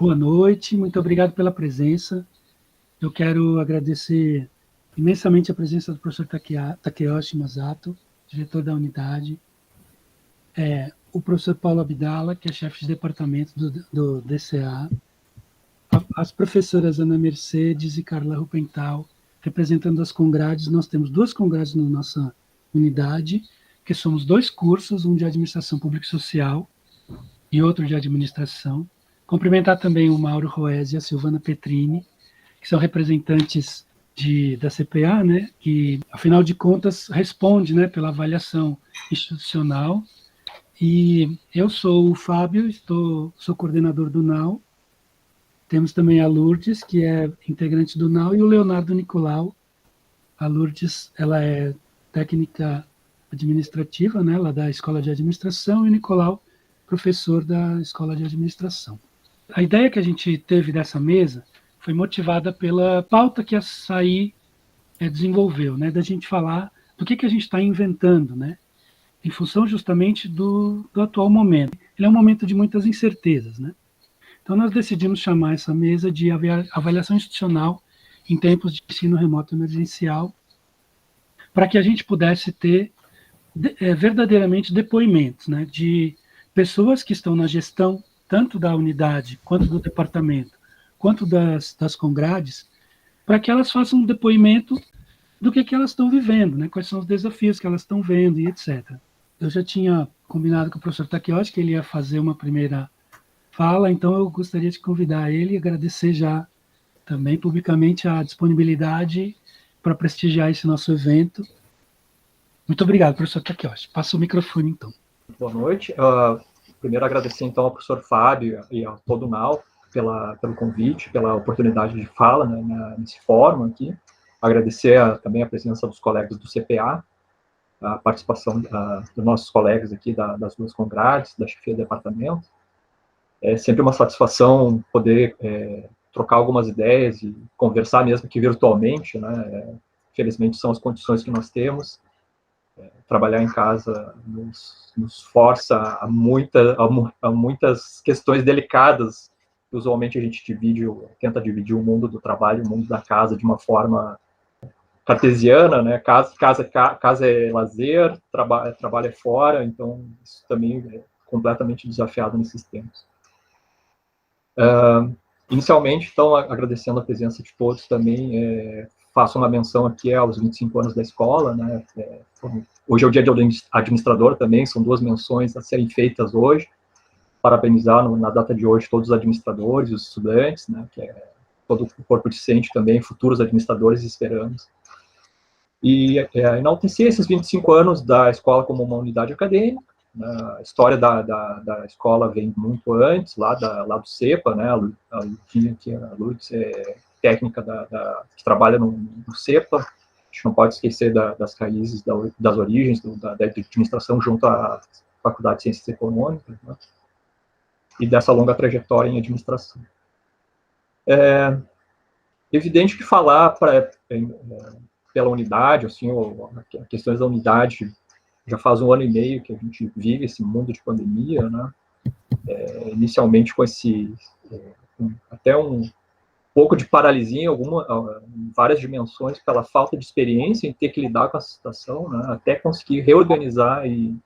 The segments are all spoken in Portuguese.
Boa noite, muito obrigado pela presença. Eu quero agradecer imensamente a presença do professor Takeyoshi Masato, diretor da unidade, o professor Paulo Abdala, que é chefe de departamento do DCA, as professoras Ana Mercedes e Carla Rupental, representando as congrades. Nós temos duas congrades na nossa unidade, que somos dois cursos, um de Administração Pública e Social e outro de Administração. Cumprimentar também o Mauro Roes e a Silvana Petrini, que são representantes da CPA, né, que, afinal de contas, responde, né, pela avaliação institucional. E eu sou o Fábio, sou coordenador do NAU. Temos também a Lourdes, que é integrante do NAU, e o Leonardo Nicolau. A Lourdes, ela é técnica administrativa, né, lá da Escola de Administração, e o Nicolau, professor da Escola de Administração. A ideia que a gente teve dessa mesa foi motivada pela pauta que a SAI desenvolveu, né, da gente falar do que a gente está inventando, né, em função justamente do atual momento. Ele é um momento de muitas incertezas, né? Então nós decidimos chamar essa mesa de avaliação institucional em tempos de ensino remoto emergencial, para que a gente pudesse ter verdadeiramente depoimentos, né, de pessoas que estão na gestão tanto da unidade quanto do departamento, quanto das congrades, para que elas façam um depoimento do que elas estão vivendo, né, quais são os desafios que elas estão vendo e etc. Eu já tinha combinado com o professor Takeyoshi que ele ia fazer uma primeira fala, então eu gostaria de convidar ele e agradecer já também publicamente a disponibilidade para prestigiar esse nosso evento. Muito obrigado, professor Takeyoshi. Passa o microfone, então. Boa noite. Primeiro agradecer, então, ao professor Fábio e a todo o NAU pelo convite, pela oportunidade de fala, né, nesse fórum aqui. Agradecer também a presença dos colegas do CPA, a participação dos nossos colegas aqui das duas congrades, da chefia do departamento. É sempre uma satisfação poder trocar algumas ideias e conversar, mesmo que virtualmente, né? Felizmente são as condições que nós temos. Trabalhar em casa nos força a muitas questões delicadas. Usualmente a gente tenta dividir o mundo do trabalho e o mundo da casa de uma forma cartesiana, né? Casa é lazer, trabalho é fora, então isso também é completamente desafiado nesses tempos. Inicialmente, então, agradecendo a presença de todos também, faço uma menção aqui aos 25 anos da escola, né? Hoje é o dia do administrador também, são duas menções a serem feitas hoje. Parabenizar na data de hoje todos os administradores, os estudantes, né? Que é todo o corpo discente também, futuros administradores, esperamos. E enaltecer esses 25 anos da escola como uma unidade acadêmica. A história da escola vem muito antes, lá do CEPA, né? A Lourdes é técnica que trabalha no CEPA. A gente não pode esquecer das raízes, das origens da administração junto à Faculdade de Ciências Econômicas, né? E dessa longa trajetória em administração. É evidente que falar pela unidade, assim, questões da unidade, já faz 1 ano e meio que a gente vive esse mundo de pandemia, né? Inicialmente com até um pouco de paralisia em várias dimensões, pela falta de experiência em ter que lidar com essa situação, né? Até conseguir reorganizar e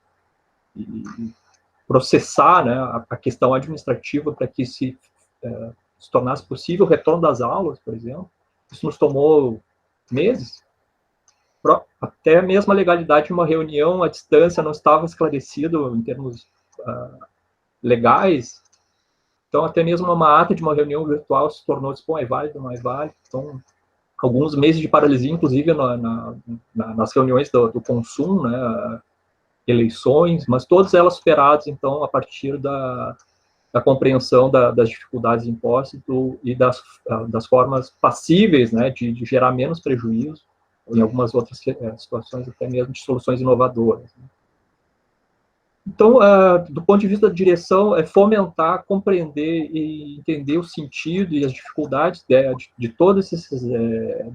processar, né, a questão administrativa para que se tornasse possível o retorno das aulas, por exemplo. Isso nos tomou meses. Até mesmo a legalidade de uma reunião à distância não estava esclarecido em termos legais. Então, até mesmo uma ata de uma reunião virtual se tornou, bom, é válido, não é válido. Então, alguns meses de paralisia, inclusive nas reuniões do consumo, né, eleições, mas todas elas superadas, então, a partir da compreensão das dificuldades impostas e das formas passíveis, né, de gerar menos prejuízo, em algumas outras situações, até mesmo de soluções inovadoras. Né. Então, do ponto de vista da direção, é fomentar, compreender e entender o sentido e as dificuldades de todas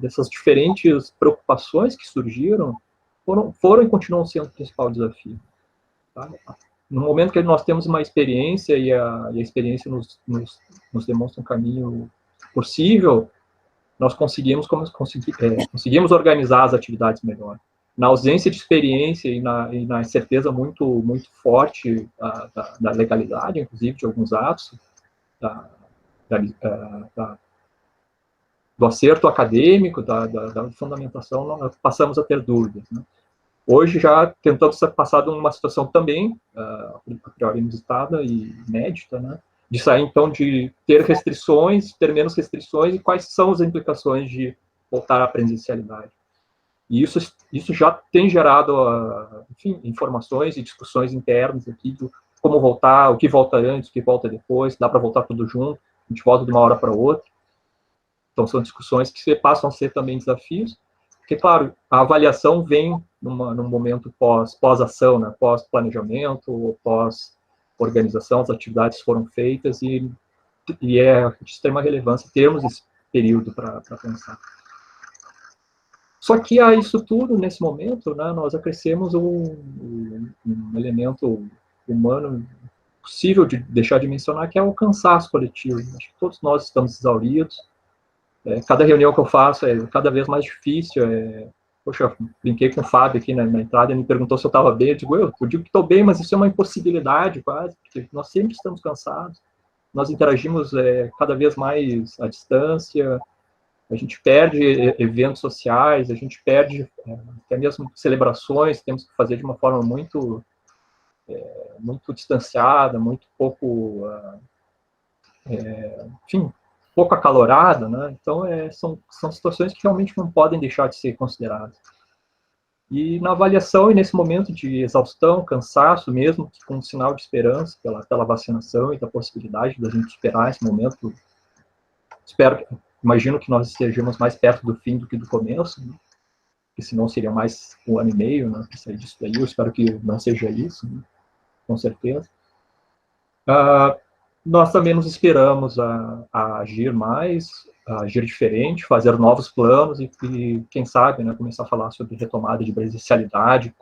dessas diferentes preocupações que surgiram, foram e continuam sendo o principal desafio. Tá? no momento que nós temos uma experiência e a experiência nos demonstra um caminho possível, nós conseguimos organizar as atividades melhor. Na ausência de experiência e na certeza muito forte da legalidade, inclusive, de alguns atos, do acerto acadêmico, da fundamentação, nós passamos a ter dúvidas, né? Hoje, já tentamos passar de uma situação também, a priori inusitada e inédita, né? De sair, então, de ter restrições, ter menos restrições, e quais são as implicações de voltar à presencialidade. E isso já tem gerado, enfim, informações e discussões internas aqui do como voltar, o que volta antes, o que volta depois, dá para voltar tudo junto, a gente volta de uma hora para outra. Então, são discussões que passam a ser também desafios, porque, claro, a avaliação vem num momento pós-ação, né, pós-planejamento, pós-organização, as atividades foram feitas e é de extrema relevância termos esse período para pensar. Só que a isso tudo, nesse momento, né, nós acrescemos um elemento humano possível de deixar de mencionar, que é o cansaço coletivo. Acho que todos nós estamos exauridos. Cada reunião que eu faço é cada vez mais difícil. Poxa, brinquei com o Fábio aqui na entrada, ele me perguntou se eu estava bem. Eu digo que estou bem, mas isso é uma impossibilidade quase, porque nós sempre estamos cansados. Nós interagimos cada vez mais à distância, a gente perde eventos sociais, a gente perde até mesmo celebrações, temos que fazer de uma forma muito distanciada, muito pouco, enfim, pouco acalorada, né? Então, são situações que realmente não podem deixar de ser consideradas. E na avaliação, e nesse momento de exaustão, cansaço, mesmo que com um sinal de esperança pela vacinação e da possibilidade da gente superar esse momento, imagino que nós estejamos mais perto do fim do que do começo, né? Porque senão seria mais 1 ano e meio, né, para sair disso daí. Eu espero que não seja isso, né? Com certeza. Nós também nos esperamos a agir mais, a agir diferente, fazer novos planos e quem sabe, né, começar a falar sobre retomada de presencialidade,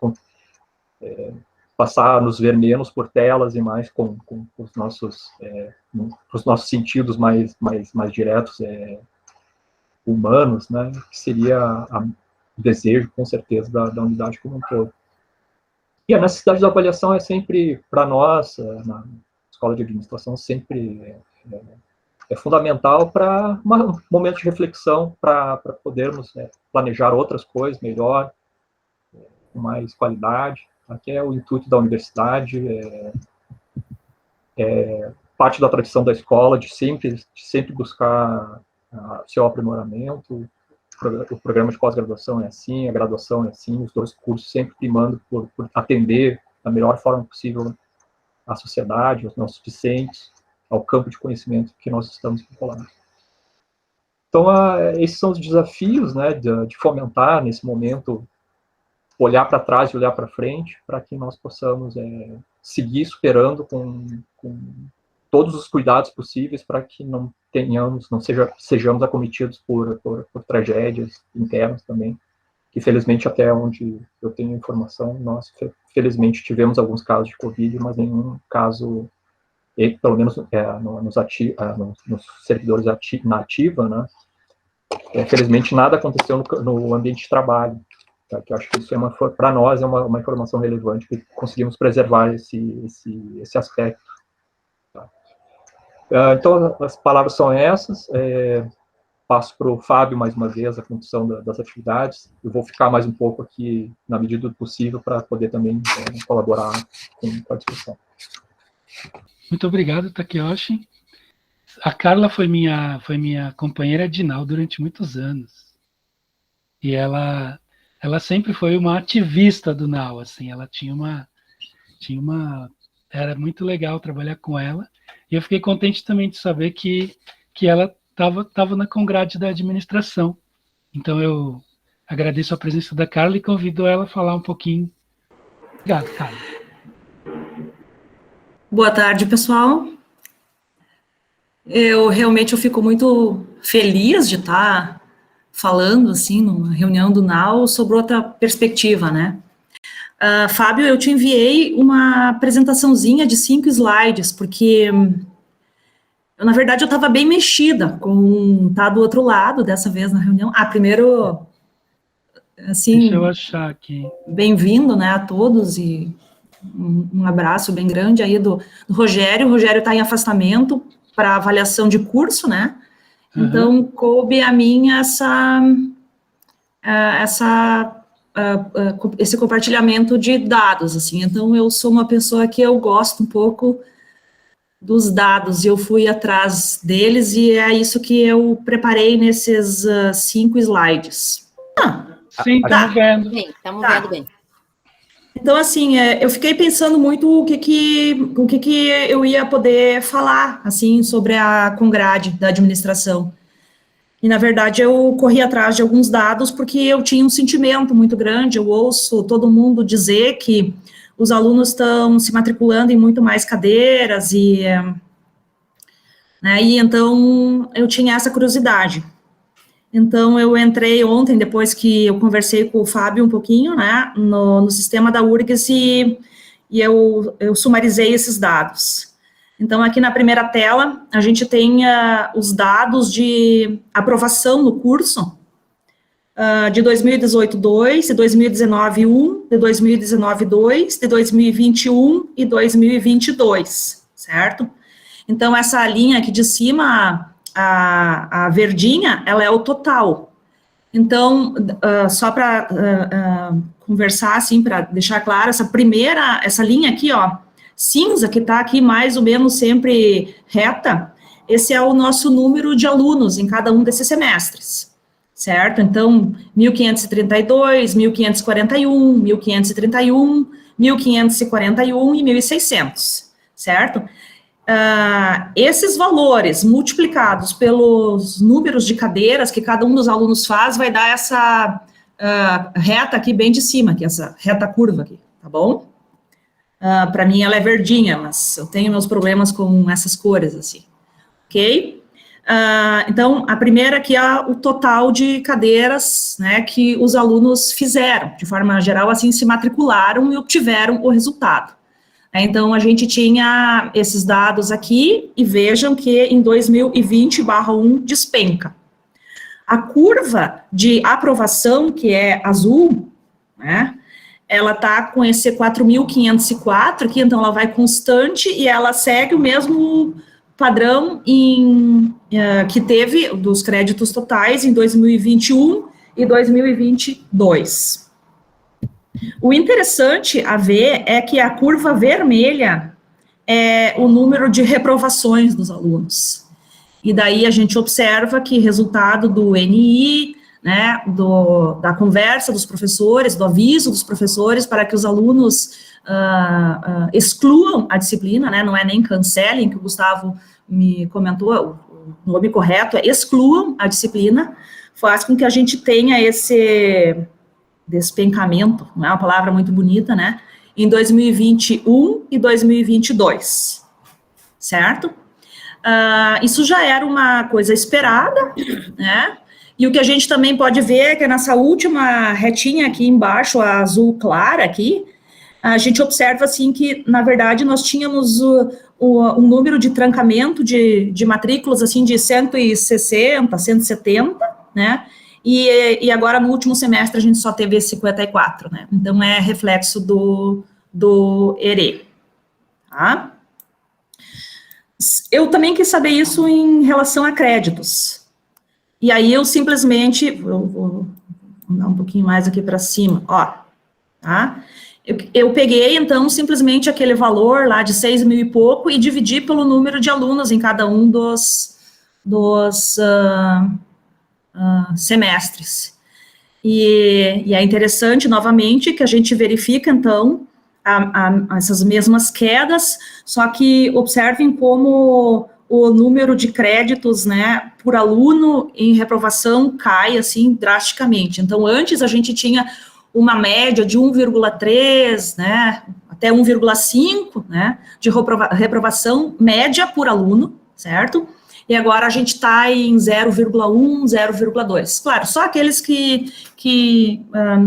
passar a nos ver menos por telas e mais com os nossos sentidos mais diretos, humanos, né, que seria o desejo, com certeza, da unidade como um todo. E a necessidade da avaliação é sempre, para nós, na escola de administração, sempre é fundamental para um momento de reflexão, para podermos planejar outras coisas melhor, com mais qualidade, que é o intuito da universidade, parte da tradição da escola, de sempre buscar seu aprimoramento. O programa de pós-graduação é assim, a graduação é assim, os dois cursos sempre primando por atender da melhor forma possível à sociedade, aos nossos discentes, ao campo de conhecimento que nós estamos vinculados. Então, esses são os desafios, né, de fomentar, nesse momento, olhar para trás e olhar para frente, para que nós possamos seguir superando com todos os cuidados possíveis para que não sejamos acometidos por tragédias internas também, que felizmente até onde eu tenho informação, nós felizmente tivemos alguns casos de Covid, mas nenhum caso, pelo menos nos servidores na ativa, né, felizmente nada aconteceu no ambiente de trabalho, tá? Que eu acho que isso para nós é uma informação relevante, que conseguimos preservar esse aspecto. Então, as palavras são essas. Passo para o Fábio, mais uma vez, a condução das atividades. Eu vou ficar mais um pouco aqui, na medida do possível, para poder também colaborar com a discussão. Muito obrigado, Takeyoshi. A Carla foi minha companheira de NAU durante muitos anos. E ela sempre foi uma ativista do NAU. Assim, ela era muito legal trabalhar com ela. E eu fiquei contente também de saber que ela estava na Congrade da administração. Então, eu agradeço a presença da Carla e convido ela a falar um pouquinho. Obrigado, Carla. Boa tarde, pessoal. Eu fico muito feliz de estar falando, assim, numa reunião do NAU sobre outra perspectiva, né? Fábio, eu te enviei uma apresentaçãozinha de 5 slides, porque, na verdade, eu estava bem mexida com estar do outro lado dessa vez na reunião. Primeiro, assim... Deixa eu achar aqui. Bem-vindo, né, a todos, e um abraço bem grande aí do Rogério. O Rogério está em afastamento para avaliação de curso, né? Então, coube a mim esse compartilhamento de dados, assim. Então, eu sou uma pessoa que eu gosto um pouco dos dados, e eu fui atrás deles, e é isso que eu preparei nesses 5 slides. Sim, estamos vendo. Sim, estamos vendo bem. Então, assim, eu fiquei pensando muito o que eu ia poder falar, assim, sobre a Congrade da administração. E, na verdade, eu corri atrás de alguns dados porque eu tinha um sentimento muito grande. Eu ouço todo mundo dizer que os alunos estão se matriculando em muito mais cadeiras e então eu tinha essa curiosidade. Então, eu entrei ontem, depois que eu conversei com o Fábio um pouquinho, né, no sistema da URGS, e eu sumarizei esses dados. Então, aqui na primeira tela, a gente tem os dados de aprovação no curso, de 2018-2, de 2019-1, de 2019-2, de 2021 e 2022, certo? Então, essa linha aqui de cima, a verdinha, ela é o total. Então, só para conversar, assim, para deixar claro, essa linha aqui, ó, cinza, que está aqui mais ou menos sempre reta, esse é o nosso número de alunos em cada um desses semestres, certo? Então, 1.532, 1.541, 1.531, 1.541 e 1.600, certo? Esses valores multiplicados pelos números de cadeiras que cada um dos alunos faz, vai dar essa reta aqui bem de cima, que é essa reta curva aqui, tá bom? Para mim ela é verdinha, mas eu tenho meus problemas com essas cores, assim, ok? Então, a primeira aqui é o total de cadeiras, né, que os alunos fizeram, de forma geral, assim, se matricularam e obtiveram o resultado. Então, a gente tinha esses dados aqui, e vejam que em 2020/1 despenca. A curva de aprovação, que é azul, né, ela está com esse 4.504 aqui, então ela vai constante, e ela segue o mesmo padrão que teve dos créditos totais em 2021 e 2022. O interessante a ver é que a curva vermelha é o número de reprovações dos alunos. E daí a gente observa que resultado do NI, né, da conversa dos professores, do aviso dos professores para que os alunos excluam a disciplina, né, não é nem cancelem, que o Gustavo me comentou, o nome correto é excluam a disciplina, faz com que a gente tenha esse despencamento, não é uma palavra muito bonita, né, em 2021 e 2022, certo? Isso já era uma coisa esperada, né, e o que a gente também pode ver é que nessa última retinha aqui embaixo, a azul clara aqui, a gente observa, assim, que, na verdade, nós tínhamos um número de trancamento de matrículas, assim, de 160, 170, né, e agora, no último semestre, a gente só teve 54, né? Então, é reflexo do ERE, tá? Eu também quis saber isso em relação a créditos. E aí, eu simplesmente, vou andar um pouquinho mais aqui para cima, ó, tá? Eu peguei, então, simplesmente aquele valor lá de 6 mil e pouco e dividi pelo número de alunos em cada um dos semestres. E é interessante, novamente, que a gente verifica, então, essas mesmas quedas, só que observem como o número de créditos, né, por aluno em reprovação cai, assim, drasticamente. Então, antes a gente tinha uma média de 1,3, né, até 1,5, né, de reprovação média por aluno, certo? e agora a gente está em 0,1, 0,2. Claro, só aqueles que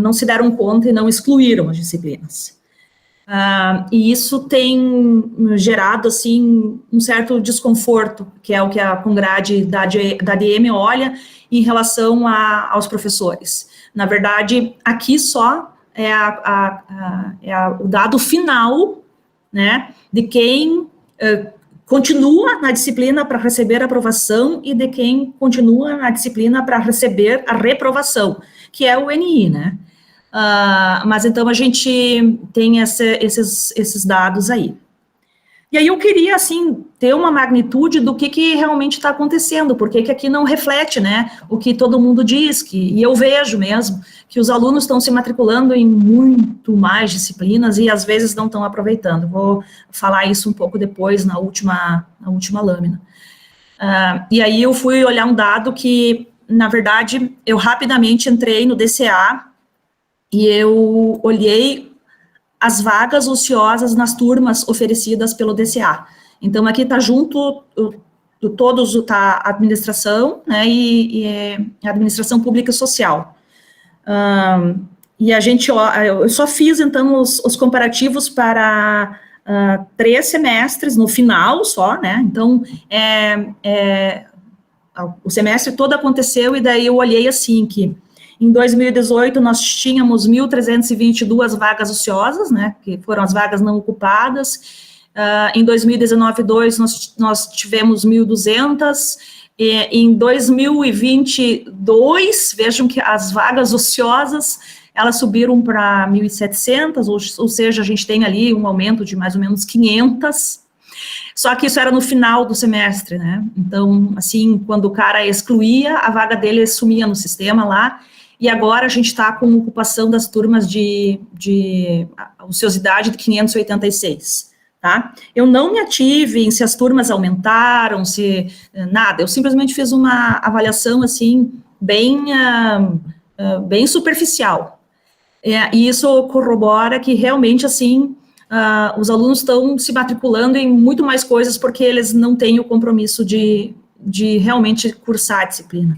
não se deram conta e não excluíram as disciplinas. E isso tem gerado, assim, um certo desconforto, que é o que a Congrade da ADM olha em relação aos professores. Na verdade, aqui só é o dado final, né, de quem continua na disciplina para receber a aprovação e de quem continua na disciplina para receber a reprovação, que é o NI, né? Mas então a gente tem esses dados aí. E aí eu queria, assim, ter uma magnitude do que realmente está acontecendo, porque que aqui não reflete, né, o que todo mundo diz, e eu vejo mesmo, que os alunos estão se matriculando em muito mais disciplinas e às vezes não estão aproveitando. Vou falar isso um pouco depois, na última lâmina. E aí eu fui olhar um dado que, na verdade, eu rapidamente entrei no DCA e eu olhei as vagas ociosas nas turmas oferecidas pelo DCA. Então, aqui está junto, todos está a administração, né, e a administração pública e social. E a gente, eu só fiz, então, os comparativos para 3 semestres, no final só, né, então, o semestre todo aconteceu, e daí eu olhei assim, que em 2018, nós tínhamos 1.322 vagas ociosas, né, que foram as vagas não ocupadas. Em 2019-2, nós tivemos 1.200. Em 2022, vejam que as vagas ociosas, elas subiram para 1.700, ou seja, a gente tem ali um aumento de mais ou menos 500. Só que isso era no final do semestre, né? Então, assim, quando o cara excluía, a vaga dele sumia no sistema lá. E agora a gente está com ocupação das turmas de ociosidade de 586, tá? Eu não me ative em se as turmas aumentaram, se nada, eu simplesmente fiz uma avaliação, assim, bem superficial. E isso corrobora que realmente, assim, os alunos estão se matriculando em muito mais coisas porque eles não têm o compromisso de realmente cursar a disciplina.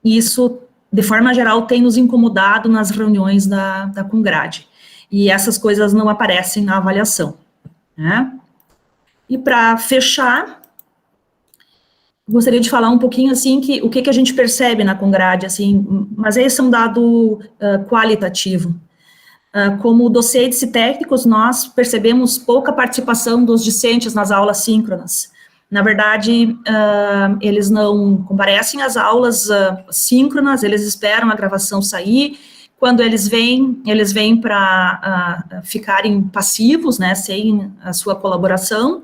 E isso, de forma geral, tem nos incomodado nas reuniões da Congrade. E essas coisas não aparecem na avaliação, né? E para fechar, gostaria de falar um pouquinho, assim, o que a gente percebe na Congrade, assim, mas esse é um dado qualitativo. Como docentes e técnicos, nós percebemos pouca participação dos discentes nas aulas síncronas. Na verdade, eles não comparecem às aulas síncronas, eles esperam a gravação sair. Quando eles vêm para ficarem passivos, né, sem a sua colaboração.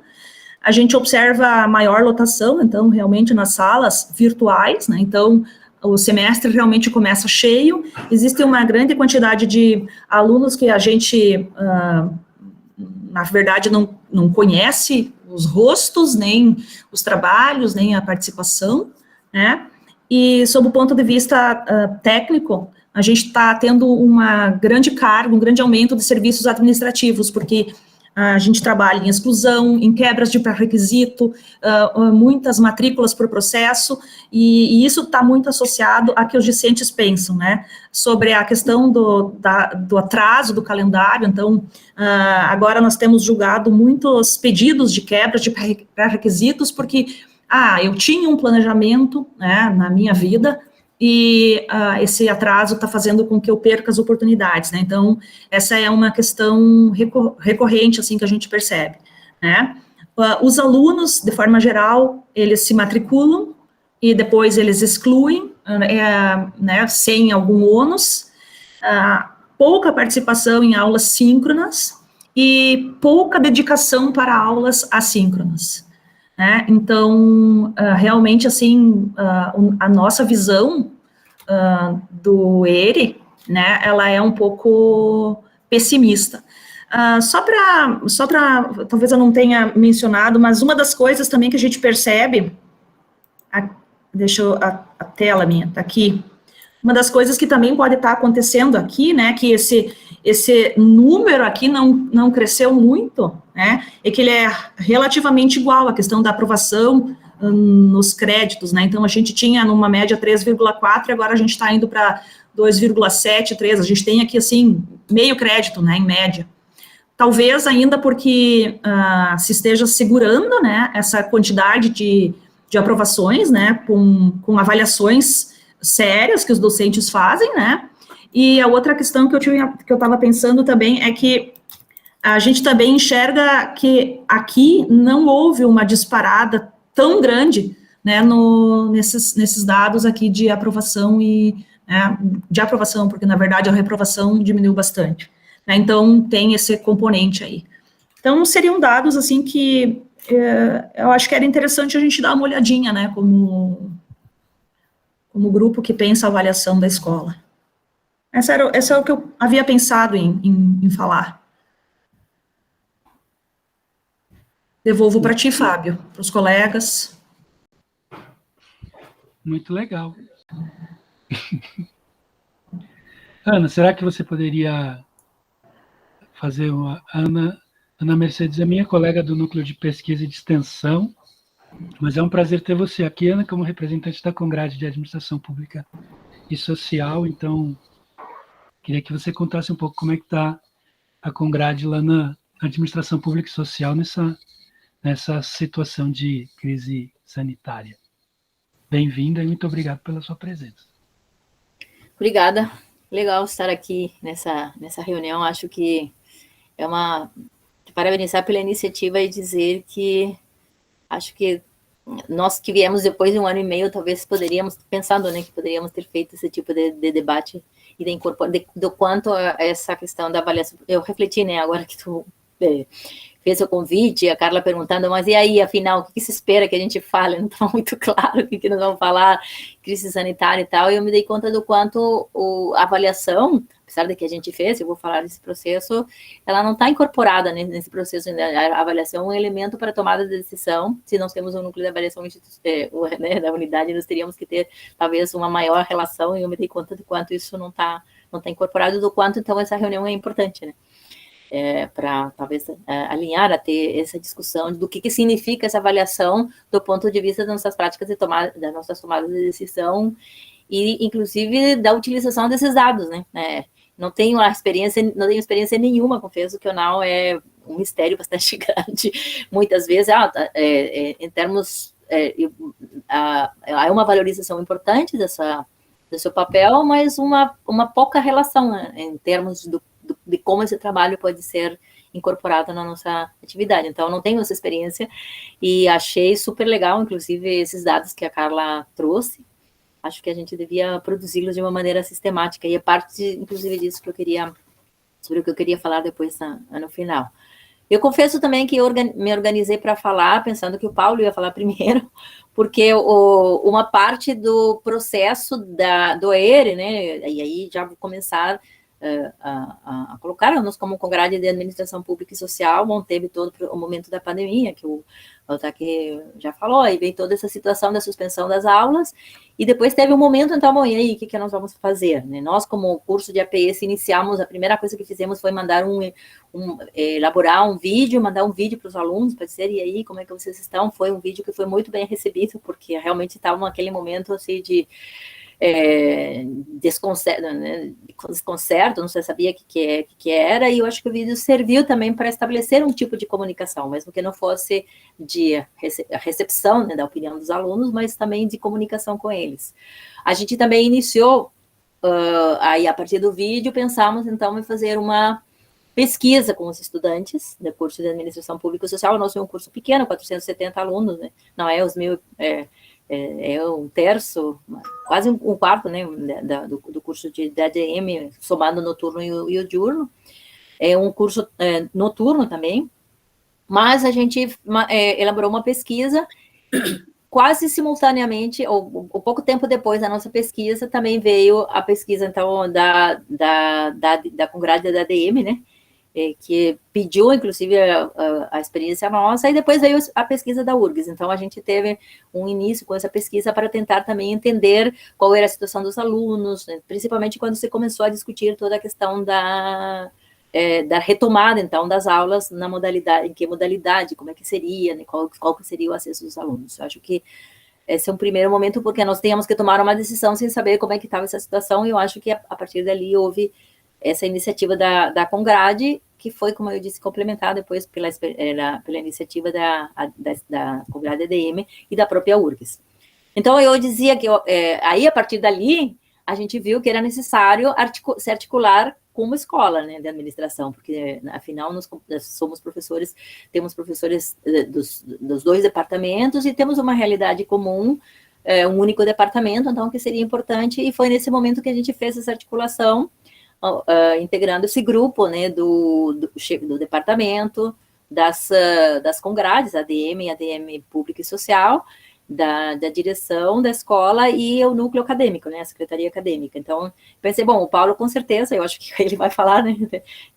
A gente observa maior lotação, então, realmente, nas salas virtuais, né, então, o semestre realmente começa cheio. Existe uma grande quantidade de alunos que a gente, na verdade, não conhece os rostos, nem os trabalhos, nem a participação, né? E, sob o ponto de vista técnico, a gente está tendo uma grande carga, um grande aumento de serviços administrativos, porque a gente trabalha em exclusão, em quebras de pré-requisito, muitas matrículas por processo, e isso está muito associado a que os discentes pensam, né, sobre a questão do atraso do calendário. Então, agora nós temos julgado muitos pedidos de quebra de pré-requisitos, porque, eu tinha um planejamento, né, na minha vida, e esse atraso está fazendo com que eu perca as oportunidades, né? Então, essa é uma questão recorrente, assim, que a gente percebe, né? Os alunos, de forma geral, eles se matriculam e depois eles excluem, né, sem algum ônus, pouca participação em aulas síncronas e pouca dedicação para aulas assíncronas. Né? Então, realmente, assim, a nossa visão do ERE, né, ela é um pouco pessimista. Só para, talvez eu não tenha mencionado, mas uma das coisas também que a gente percebe, deixa eu, a tela minha, tá aqui, uma das coisas que também pode estar acontecendo aqui, né, que esse número aqui não cresceu muito, né, é que ele é relativamente igual à questão da aprovação nos créditos, né? Então, a gente tinha numa média 3,4 e agora a gente está indo para 2,7, 3. A gente tem aqui, assim, meio crédito, né, em média. Talvez ainda porque se esteja segurando, né, essa quantidade de aprovações, né, com avaliações sérias que os docentes fazem, né? E a outra questão que eu estava pensando também é que a gente também enxerga que aqui não houve uma disparada tão grande, né, nesses dados aqui de aprovação de aprovação, porque na verdade a reprovação diminuiu bastante, né, então tem esse componente aí. Então seriam dados assim que eu acho que era interessante a gente dar uma olhadinha, né, como grupo que pensa a avaliação da escola. Essa é o que eu havia pensado em falar. Devolvo para ti, Fábio, para os colegas. Muito legal. Ana, será que você poderia fazer uma... Ana Mercedes é minha colega do Núcleo de Pesquisa e de Extensão, mas é um prazer ter você aqui, Ana, como representante da Congrade de Administração Pública e Social. Então, queria que você contasse um pouco como é que está a Congrade lá na Administração Pública e Social nessa situação de crise sanitária. Bem-vinda e muito obrigado pela sua presença. Obrigada. Legal estar aqui nessa reunião. Acho que é parabenizar pela iniciativa e dizer que acho que nós que viemos depois de 1 ano e meio, talvez pensando, né, que poderíamos ter feito esse tipo de debate e do quanto essa questão da avaliação. Eu refleti, né, agora que tu fez o convite, a Carla perguntando, mas e aí, afinal, o que se espera que a gente fale? Não está muito claro o que nós vamos falar, crise sanitária e tal, e eu me dei conta do quanto a avaliação, apesar de que a gente fez, eu vou falar desse processo, ela não está incorporada nesse processo. A avaliação é um elemento para tomada de decisão. Se nós temos um núcleo de avaliação da unidade, nós teríamos que ter, talvez, uma maior relação, e eu me dei conta do quanto isso não tá incorporado, do quanto, então, essa reunião é importante, né? Para talvez alinhar a ter essa discussão do que significa essa avaliação do ponto de vista das nossas práticas das nossas tomadas de decisão e, inclusive, da utilização desses dados, né? Não tenho experiência nenhuma, confesso que o NAU é um mistério bastante grande, muitas vezes, em termos, há uma valorização importante do seu papel, mas uma pouca relação, né, em termos de como esse trabalho pode ser incorporado na nossa atividade. Então, eu não tenho essa experiência e achei super legal, inclusive, esses dados que a Carla trouxe. Acho que a gente devia produzi-los de uma maneira sistemática, e é parte, inclusive, disso sobre o que eu queria falar depois no final. Eu confesso também que eu me organizei para falar, pensando que o Paulo ia falar primeiro, porque uma parte do processo do ERE, né, e aí já vou começar a colocar-nos como Congrade de Administração Pública e Social, teve todo o momento da pandemia, que o Otaki já falou, e veio toda essa situação da suspensão das aulas, e depois teve um momento, então, e aí, o que nós vamos fazer? Né? Nós, como curso de APS, iniciamos, a primeira coisa que fizemos foi mandar elaborar um vídeo, mandar um vídeo para os alunos, para dizer, e aí, como é que vocês estão? Foi um vídeo que foi muito bem recebido, porque realmente estava naquele momento, assim, de desconcerto, não sei, sabia o que era, e eu acho que o vídeo serviu também para estabelecer um tipo de comunicação, mesmo que não fosse de recepção, né, da opinião dos alunos, mas também de comunicação com eles. A gente também iniciou, aí a partir do vídeo, pensamos então em fazer uma pesquisa com os estudantes do curso de Administração Pública e Social. Nós temos um curso pequeno, 470 alunos, né, não é os 1.000... É um terço, quase um quarto, né, do curso de ADM, somado o noturno e o diurno. É um curso noturno também, mas a gente elaborou uma pesquisa, quase simultaneamente, ou pouco tempo depois da nossa pesquisa, também veio a pesquisa, então, da Congrade da ADM, né, que pediu, inclusive, a experiência nossa, e depois veio a pesquisa da URGS. Então, a gente teve um início com essa pesquisa para tentar também entender qual era a situação dos alunos, né, principalmente quando se começou a discutir toda a questão da retomada, então, das aulas na modalidade, em que modalidade, como é que seria, né, qual que seria o acesso dos alunos. Eu acho que esse é um primeiro momento, porque nós tínhamos que tomar uma decisão sem saber como é que estava essa situação, e eu acho que a partir dali houve essa iniciativa da Congrade, que foi, como eu disse, complementada depois pela iniciativa da Congrade EDM e da própria URGS. Então, eu dizia que, aí, a partir dali, a gente viu que era necessário se articular como escola, né, de administração, porque, afinal, nós somos professores, temos professores dos 2 departamentos e temos uma realidade comum, um único departamento, então, que seria importante, e foi nesse momento que a gente fez essa articulação, integrando esse grupo, né, do departamento, das congrades, ADM, ADM Público e Social, da direção da escola e o núcleo acadêmico, né, a secretaria acadêmica. Então, pensei, bom, o Paulo com certeza, eu acho que ele vai falar, né,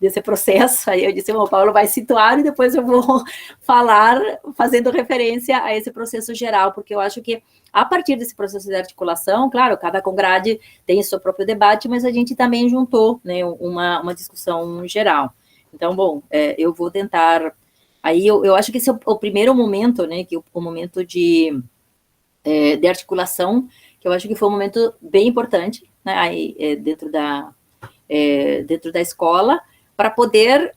desse processo, aí eu disse, bom, o Paulo vai situar e depois eu vou falar fazendo referência a esse processo geral, porque eu acho que a partir desse processo de articulação, claro, cada congrade tem seu próprio debate, mas a gente também juntou, né, uma discussão geral. Então, bom, eu vou tentar, aí eu acho que esse é o primeiro momento, né, que o momento de articulação, que eu acho que foi um momento bem importante, né, aí, dentro da escola, para poder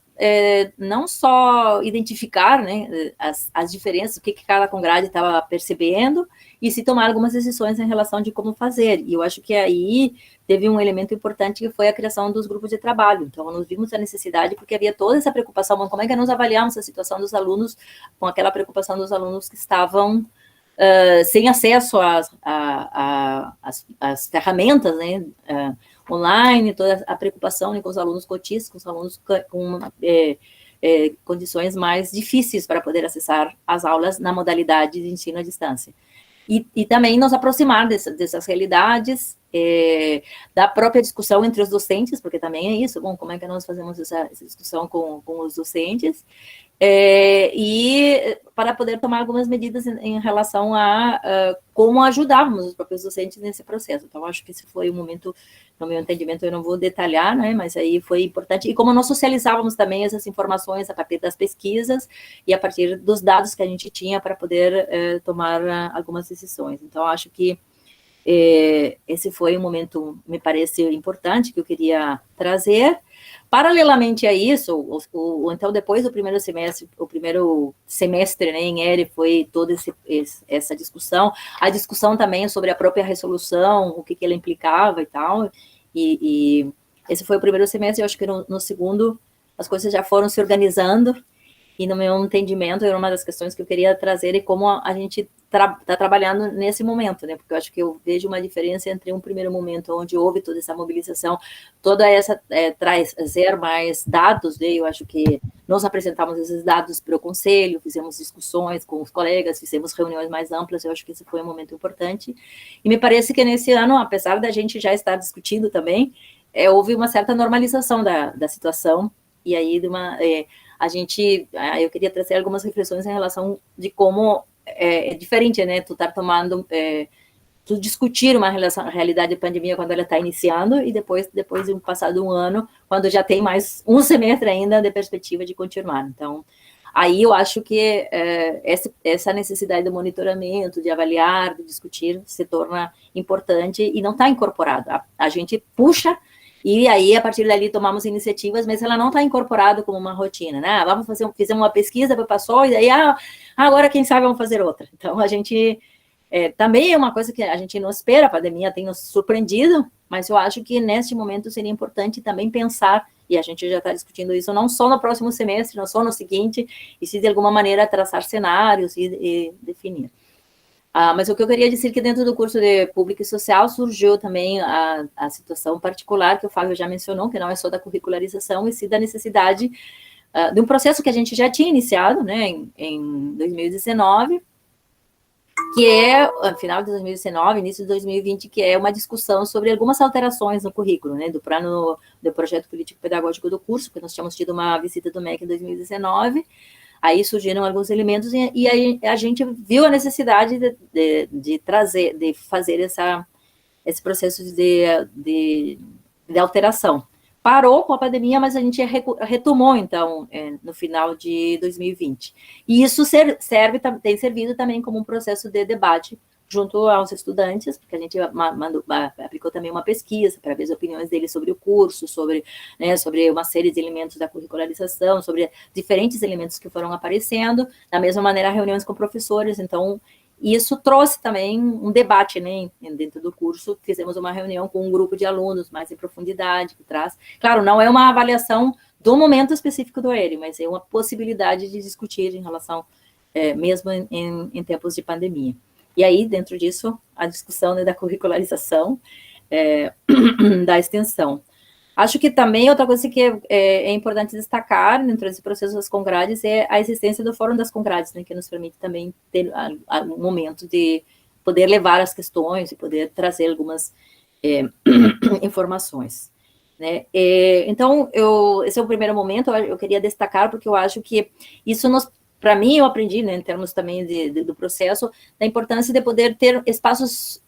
não só identificar, né, as diferenças, o que cada congrade estava percebendo, e se tomar algumas decisões em relação de como fazer. E eu acho que aí teve um elemento importante que foi a criação dos grupos de trabalho. Então, nós vimos a necessidade, porque havia toda essa preocupação, como é que nós avaliamos a situação dos alunos, com aquela preocupação dos alunos que estavam sem acesso às ferramentas, né, online, toda a preocupação, né, com os alunos cotistas, com os alunos com condições mais difíceis para poder acessar as aulas na modalidade de ensino à distância. E também nos aproximar dessas realidades, da própria discussão entre os docentes, porque também é isso, bom, como é que nós fazemos essa discussão com os docentes, e para poder tomar algumas medidas em relação a como ajudarmos os próprios docentes nesse processo. Então, acho que esse foi um momento, no meu entendimento, eu não vou detalhar, né, mas aí foi importante, e como nós socializávamos também essas informações a partir das pesquisas e a partir dos dados que a gente tinha para poder tomar algumas decisões. Então, acho que esse foi um momento, me parece, importante, que eu queria trazer. Paralelamente a isso, então, depois do primeiro semestre, né, em ERE, foi toda essa discussão, a discussão também sobre a própria resolução, o que ela implicava e tal, e esse foi o primeiro semestre. Eu acho que no segundo as coisas já foram se organizando, e no meu entendimento, era uma das questões que eu queria trazer, e como a gente está trabalhando nesse momento, né, porque eu acho que eu vejo uma diferença entre um primeiro momento, onde houve toda essa mobilização, toda essa, trazer mais dados, né, eu acho que nós apresentamos esses dados para o conselho, fizemos discussões com os colegas, fizemos reuniões mais amplas, eu acho que esse foi um momento importante, e me parece que nesse ano, apesar da gente já estar discutindo também, houve uma certa normalização da situação, e aí eu queria trazer algumas reflexões em relação de como é diferente, né, tu estar tomando, tu discutir uma realidade de pandemia quando ela está iniciando, e depois de um passado um ano, quando já tem mais um semestre ainda de perspectiva de continuar. Então, aí eu acho que essa necessidade do monitoramento, de avaliar, de discutir, se torna importante e não está incorporado. A gente puxa, e aí, a partir dali, tomamos iniciativas, mas ela não está incorporada como uma rotina, né? Fizemos uma pesquisa, passou, e daí, agora, quem sabe, vamos fazer outra. Então, a gente, também é uma coisa que a gente não espera, a pandemia tem nos surpreendido, mas eu acho que, neste momento, seria importante também pensar, e a gente já está discutindo isso, não só no próximo semestre, não só no seguinte, e se, de alguma maneira, traçar cenários e definir. Mas o que eu queria dizer é que dentro do curso de Público e Social surgiu também a situação particular, que o Fábio já mencionou, que não é só da curricularização, e sim da necessidade de um processo que a gente já tinha iniciado, né, em 2019, que no final de 2019, início de 2020, que é uma discussão sobre algumas alterações no currículo, né, do plano do projeto político-pedagógico do curso, que nós tínhamos tido uma visita do MEC em 2019, aí surgiram alguns elementos, e aí a gente viu a necessidade de fazer esse processo de alteração. parou com a pandemia, mas a gente retomou, então, no final de 2020. E isso tem servido também como um processo de debate junto aos estudantes, porque a gente aplicou também uma pesquisa para ver as opiniões deles sobre o curso, sobre uma série de elementos da curricularização, sobre diferentes elementos que foram aparecendo, da mesma maneira reuniões com professores, então isso trouxe também um debate, né, dentro do curso. Fizemos uma reunião com um grupo de alunos mais em profundidade, que traz, claro, não é uma avaliação do momento específico do ERE, mas é uma possibilidade de discutir em relação, mesmo em tempos de pandemia. E aí, dentro disso, a discussão, né, da curricularização, da extensão. Acho que também outra coisa que é importante destacar dentro desse processo das Congrades é a existência do Fórum das Congrades, né, que nos permite também ter um momento de poder levar as questões e poder trazer algumas informações, né. Então, esse é o primeiro momento, eu queria destacar, porque eu acho que isso para mim, eu aprendi, né, em termos também do processo, da importância de poder ter espaços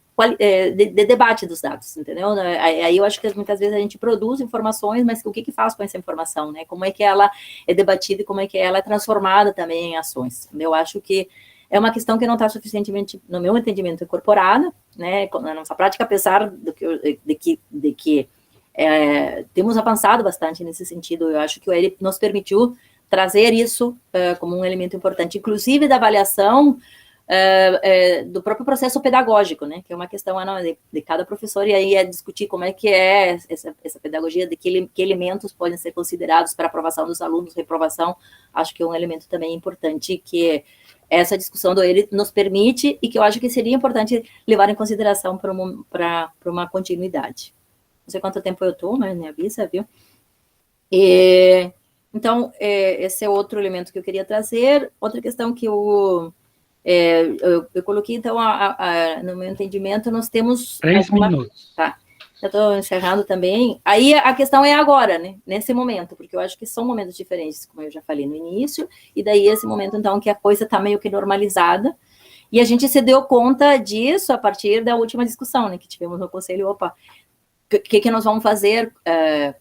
de debate dos dados, entendeu? Aí eu acho que muitas vezes a gente produz informações, mas o que faz com essa informação, né? Como é que ela é debatida e como é que ela é transformada também em ações? Eu acho que é uma questão que não está suficientemente, no meu entendimento, incorporada, né, na nossa prática, apesar de que temos avançado bastante nesse sentido. Eu acho que o ERE nos permitiu trazer isso como um elemento importante, inclusive da avaliação do próprio processo pedagógico, né, que é uma questão de cada professor, e aí discutir como é que é essa pedagogia, de que elementos podem ser considerados para aprovação dos alunos, reprovação. Acho que é um elemento também importante que essa discussão do ERE nos permite, e que eu acho que seria importante levar em consideração para uma continuidade. Não sei quanto tempo eu estou, mas me avisa, viu? Então, esse é outro elemento que eu queria trazer. Outra questão que eu coloquei, então, no meu entendimento, nós temos... 3 minutos. Tá, já estou encerrando também. Aí a questão é agora, né, nesse momento, porque eu acho que são momentos diferentes, como eu já falei no início, e daí esse momento, então, que a coisa está meio que normalizada, e a gente se deu conta disso a partir da última discussão, né, que tivemos no Conselho. O que nós vamos fazer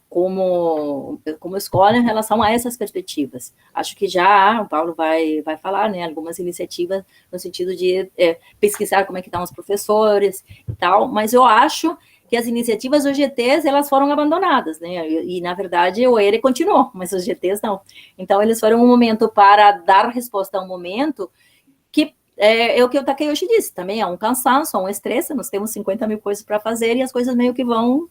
como escola em relação a essas perspectivas? Acho que já o Paulo vai falar, né, algumas iniciativas no sentido de pesquisar como é que estão os professores e tal, mas eu acho que as iniciativas dos GTs, elas foram abandonadas, né, e na verdade o ERE continuou, mas os GTs não. Então, eles foram um momento para dar resposta a um momento que é o que o Takeyoshi disse, também é um cansaço, é um estresse, nós temos 50 mil coisas para fazer e as coisas meio que vão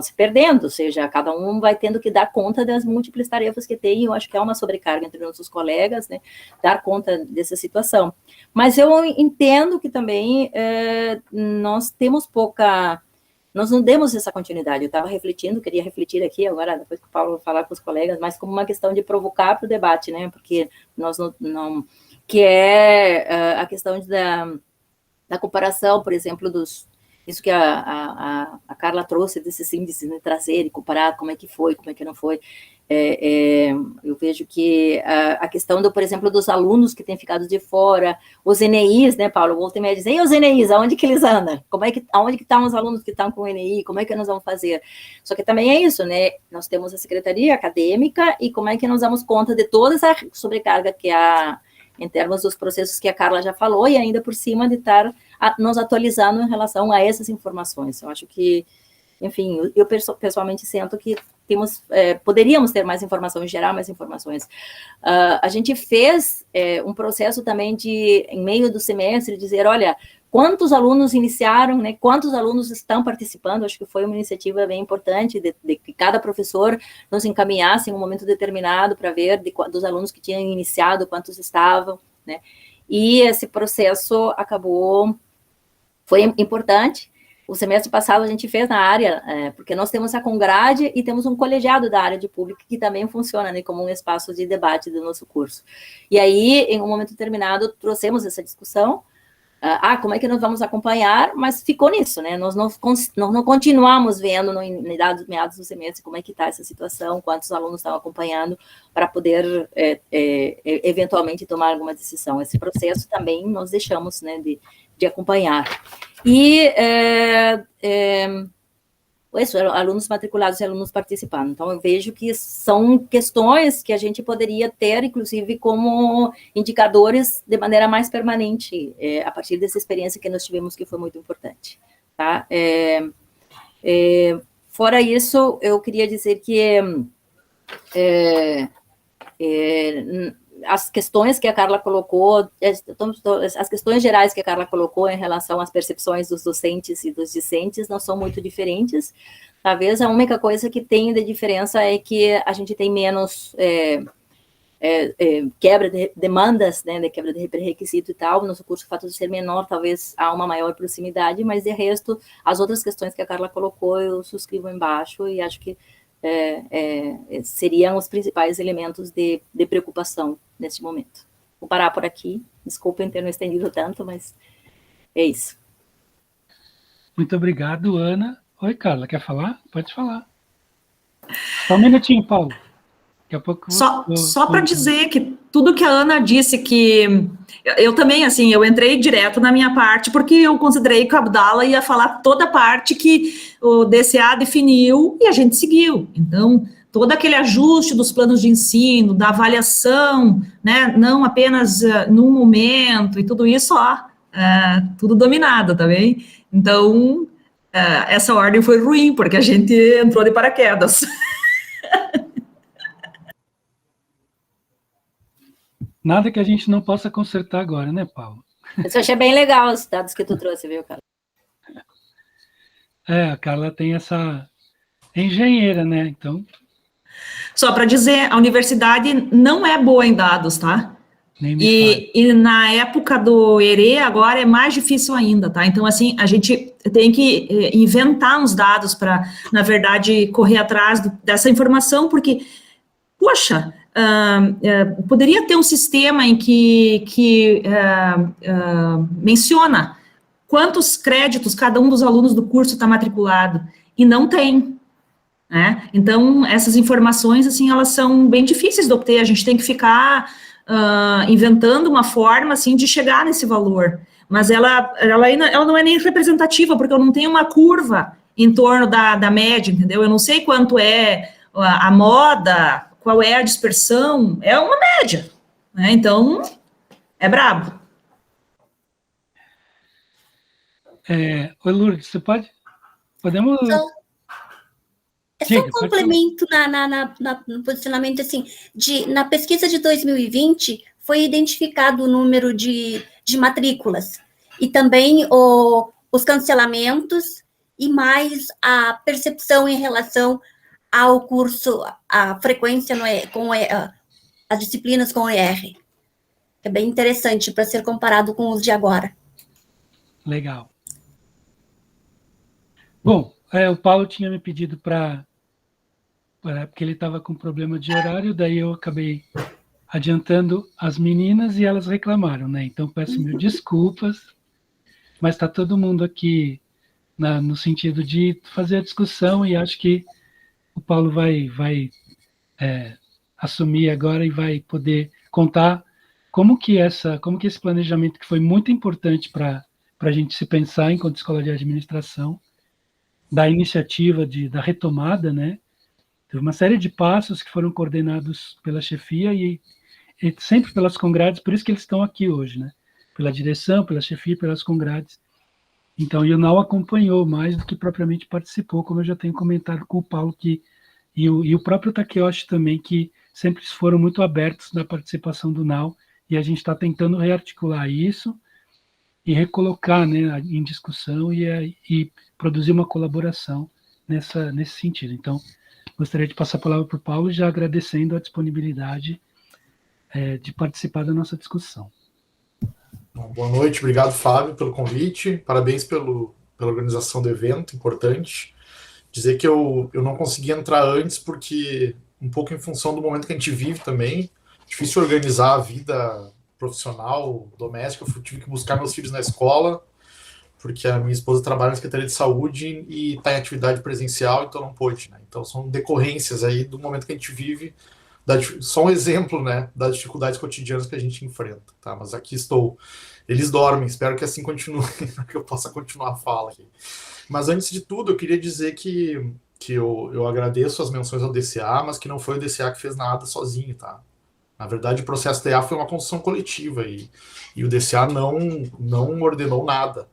se perdendo, ou seja, cada um vai tendo que dar conta das múltiplas tarefas que tem, e eu acho que é uma sobrecarga entre nossos colegas, né, dar conta dessa situação. Mas eu entendo que também nós temos nós não demos essa continuidade. Eu estava refletindo, queria refletir aqui agora, depois que o Paulo falar com os colegas, mas como uma questão de provocar para o debate, né, porque nós não que é a questão da comparação, por exemplo, isso que a Carla trouxe, desses índices, né, trazer e comparar como é que foi, como é que não foi. Eu vejo que a questão, por exemplo, dos alunos que têm ficado de fora, os ENEIs, né, Paulo, volta e meia dizer, e os ENEIs, aonde que eles andam? Aonde que estão os alunos que estão com o ENEI? Como é que nós vamos fazer? Só que também é isso, né, nós temos a secretaria acadêmica, e como é que nós damos conta de toda essa sobrecarga que há em termos dos processos que a Carla já falou, e ainda por cima de estar nos atualizando em relação a essas informações. Eu acho que, enfim, eu pessoalmente sinto que poderíamos ter mais informações, gerar mais informações. A gente fez um processo também em meio do semestre, dizer, olha, quantos alunos iniciaram, né, quantos alunos estão participando. Acho que foi uma iniciativa bem importante, de que cada professor nos encaminhasse em um momento determinado para ver dos alunos que tinham iniciado, quantos estavam, né, e esse processo foi importante. O semestre passado a gente fez na área, porque nós temos a Congrade e temos um colegiado da área de pública que também funciona, né, como um espaço de debate do nosso curso. E aí, em um momento determinado, trouxemos essa discussão, como é que nós vamos acompanhar, mas ficou nisso, né, nós não continuamos vendo em meados do semestre como é que está essa situação, quantos alunos estão acompanhando, para poder, eventualmente, tomar alguma decisão. Esse processo também nós deixamos, né, de acompanhar. E isso, alunos matriculados e alunos participando. Então, eu vejo que são questões que a gente poderia ter, inclusive, como indicadores de maneira mais permanente, a partir dessa experiência que nós tivemos, que foi muito importante, tá? Fora isso, eu queria dizer que as questões que a Carla colocou, as questões gerais que a Carla colocou em relação às percepções dos docentes e dos discentes não são muito diferentes. Talvez a única coisa que tem de diferença é que a gente tem menos quebra de demandas, né, de quebra de pré-requisito e tal. Nosso curso, o fato de ser menor, talvez há uma maior proximidade, mas de resto, as outras questões que a Carla colocou, eu subscrevo embaixo e acho que seriam os principais elementos de preocupação neste momento. Vou parar por aqui, desculpem ter não estendido tanto, mas é isso. Muito obrigado, Ana. Oi, Carla, quer falar? Pode falar. Só um minutinho, Paulo. Daqui a pouco só para dizer que tudo que a Ana disse, que eu também, assim, eu entrei direto na minha parte, porque eu considerei que o Abdala ia falar toda a parte que o DCA definiu e a gente seguiu. Então, todo aquele ajuste dos planos de ensino, da avaliação, né, não apenas num momento e tudo isso, tudo dominado, tá bem? Então, essa ordem foi ruim, porque a gente entrou de paraquedas. Nada que a gente não possa consertar agora, né, Paulo? Eu achei bem legal os dados que tu trouxe, viu, Carla? A Carla tem essa... É engenheira, né? Então... Só para dizer, a universidade não é boa em dados, tá? E na época do ERE, agora é mais difícil ainda, tá? Então, assim, a gente tem que inventar uns dados para, na verdade, correr atrás dessa informação, porque, poxa... poderia ter um sistema em que menciona quantos créditos cada um dos alunos do curso está matriculado, e não tem, né? Então, essas informações, assim, elas são bem difíceis de obter, a gente tem que ficar inventando uma forma, assim, de chegar nesse valor, mas ela não é nem representativa, porque eu não tenho uma curva em torno da média, entendeu? Eu não sei quanto é a moda, qual é a dispersão, é uma média, né? Então, é brabo. Oi, Lourdes, você pode? Podemos... Só um complemento no posicionamento, assim, na pesquisa de 2020, foi identificado o número de matrículas, e também os cancelamentos, e mais a percepção em relação ao curso, a frequência as disciplinas com ER. É bem interessante para ser comparado com os de agora. Legal. Bom, o Paulo tinha me pedido porque ele estava com problema de horário, daí eu acabei adiantando as meninas e elas reclamaram, né? Então peço mil desculpas, mas está todo mundo aqui no sentido de fazer a discussão, e acho que o Paulo vai assumir agora e vai poder contar como que esse planejamento, que foi muito importante para a gente se pensar enquanto escola de administração, da iniciativa da retomada, né? Teve uma série de passos que foram coordenados pela chefia e sempre pelas congrades, por isso que eles estão aqui hoje, né? Pela direção, pela chefia, pelas congrades. Então, o NAU acompanhou mais do que propriamente participou, como eu já tenho comentado com o Paulo, e o próprio Takeyoshi também, que sempre foram muito abertos na participação do NAU, e a gente está tentando rearticular isso e recolocar, né, em discussão e produzir uma colaboração nesse sentido. Então, gostaria de passar a palavra para o Paulo, já agradecendo a disponibilidade de participar da nossa discussão. Bom, boa noite, obrigado, Fábio, pelo convite, parabéns pela organização do evento, importante. Dizer que eu não consegui entrar antes porque, um pouco em função do momento que a gente vive também, difícil organizar a vida profissional, doméstica, eu tive que buscar meus filhos na escola, porque a minha esposa trabalha na Secretaria de Saúde e está em atividade presencial, então não pôde, né? Então são decorrências aí do momento que a gente vive, só um exemplo, né, das dificuldades cotidianas que a gente enfrenta, tá? Mas aqui estou. Eles dormem, espero que assim continue, que eu possa continuar a fala aqui. Mas antes de tudo, eu queria dizer que eu agradeço as menções ao DCA, mas que não foi o DCA que fez nada sozinho, tá? Na verdade, o processo TA foi uma construção coletiva e o DCA não ordenou nada.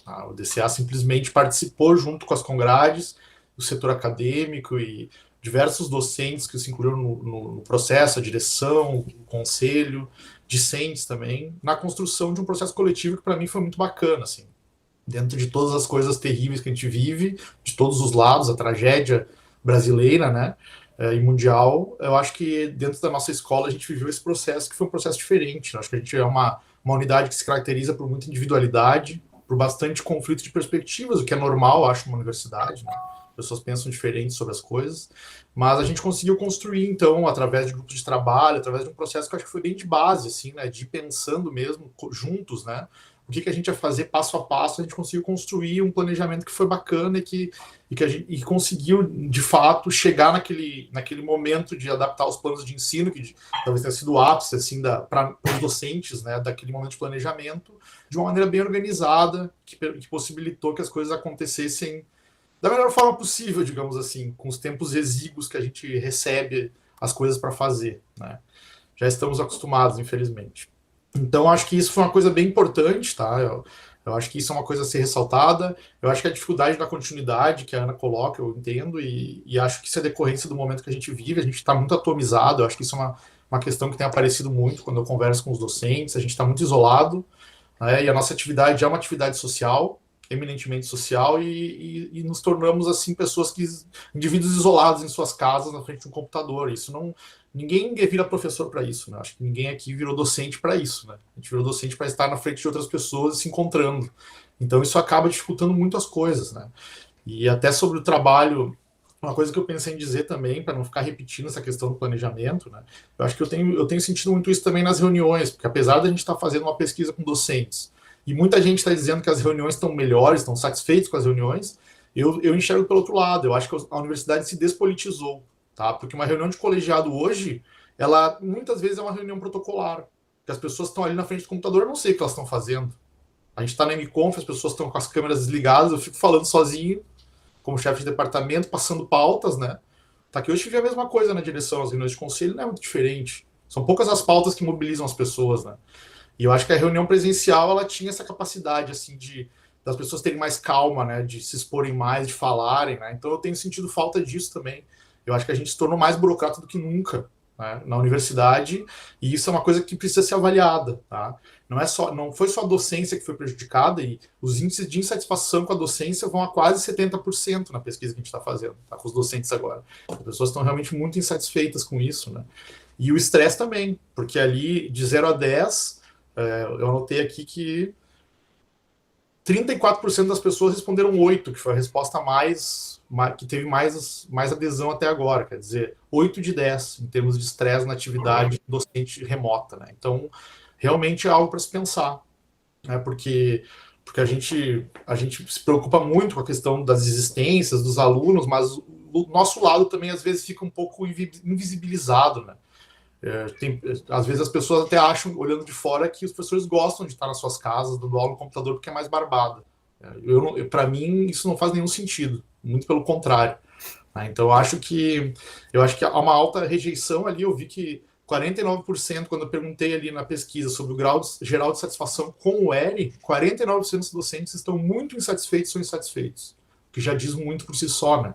Tá? O DCA simplesmente participou junto com as Congrades, o setor acadêmico e diversos docentes que se incluíram no processo, a direção, o conselho, discentes também, na construção de um processo coletivo que para mim foi muito bacana, assim. Dentro de todas as coisas terríveis que a gente vive, de todos os lados, a tragédia brasileira, né, e mundial, eu acho que dentro da nossa escola a gente viveu esse processo que foi um processo diferente. Eu acho que a gente é uma unidade que se caracteriza por muita individualidade, por bastante conflito de perspectivas, o que é normal, eu acho, numa universidade, né? Pessoas pensam diferente sobre as coisas, mas a gente conseguiu construir, então, através de grupos de trabalho, através de um processo que eu acho que foi bem de base, assim, né, de ir pensando mesmo, juntos, né, o que a gente ia fazer passo a passo, a gente conseguiu construir um planejamento que foi bacana e conseguiu, de fato, chegar naquele momento de adaptar os planos de ensino, que talvez tenha sido o ápice, assim, para os docentes, né, daquele momento de planejamento, de uma maneira bem organizada, que possibilitou que as coisas acontecessem da melhor forma possível, digamos assim, com os tempos exíguos que a gente recebe as coisas para fazer, né? Já estamos acostumados, infelizmente. Então, acho que isso foi uma coisa bem importante, tá? Eu acho que isso é uma coisa a ser ressaltada. Eu acho que a dificuldade da continuidade que a Ana coloca, eu entendo, e acho que isso é decorrência do momento que a gente vive. A gente está muito atomizado. Eu acho que isso é uma questão que tem aparecido muito quando eu converso com os docentes. A gente está muito isolado, né? E a nossa atividade é uma atividade social, eminentemente social, e nos tornamos, assim, indivíduos isolados em suas casas, na frente de um computador. Isso não... Ninguém vira professor para isso, né? Acho que ninguém aqui virou docente para isso, né? A gente virou docente para estar na frente de outras pessoas e se encontrando. Então, isso acaba dificultando muito as coisas, né? E até sobre o trabalho, uma coisa que eu pensei em dizer também, para não ficar repetindo essa questão do planejamento, né? Eu acho que eu tenho sentido muito isso também nas reuniões, porque apesar da gente estar fazendo uma pesquisa com docentes, e muita gente está dizendo que as reuniões estão melhores, estão satisfeitos com as reuniões, eu enxergo pelo outro lado. Eu acho que a universidade se despolitizou, tá? Porque uma reunião de colegiado hoje, ela muitas vezes é uma reunião protocolar, que as pessoas estão ali na frente do computador, eu não sei o que elas estão fazendo. A gente está na MConf, as pessoas estão com as câmeras desligadas, eu fico falando sozinho, como chefe de departamento, passando pautas, né? Tá, que hoje tive a mesma coisa na direção, as reuniões de conselho não é muito diferente. São poucas as pautas que mobilizam as pessoas, né? E eu acho que a reunião presencial, ela tinha essa capacidade, assim, das pessoas terem mais calma, né? De se exporem mais, de falarem, né? Então eu tenho sentido falta disso também. Eu acho que a gente se tornou mais burocrata do que nunca, né, na universidade, e isso é uma coisa que precisa ser avaliada, tá? Não foi só a docência que foi prejudicada, e os índices de insatisfação com a docência vão a quase 70% na pesquisa que a gente está fazendo, tá, com os docentes agora. As pessoas estão realmente muito insatisfeitas com isso, né? E o estresse também, porque ali, de 0 a 10, eu anotei aqui que 34% das pessoas responderam 8, que foi a resposta que teve mais adesão até agora, quer dizer, 8 de 10 em termos de estresse na atividade docente remota, né? Então, realmente é algo para se pensar, né? Porque a gente se preocupa muito com a questão das existências dos alunos, mas o nosso lado também às vezes fica um pouco invisibilizado, né? Às vezes as pessoas até acham, olhando de fora, que os professores gostam de estar nas suas casas, dando aula no computador, porque é mais barbado. Para mim, isso não faz nenhum sentido, muito pelo contrário. Então, eu acho que há uma alta rejeição ali. Eu vi que 49%, quando eu perguntei ali na pesquisa sobre o grau geral de satisfação com o ERI, 49% dos docentes estão muito insatisfeitos ou insatisfeitos, o que já diz muito por si só, né?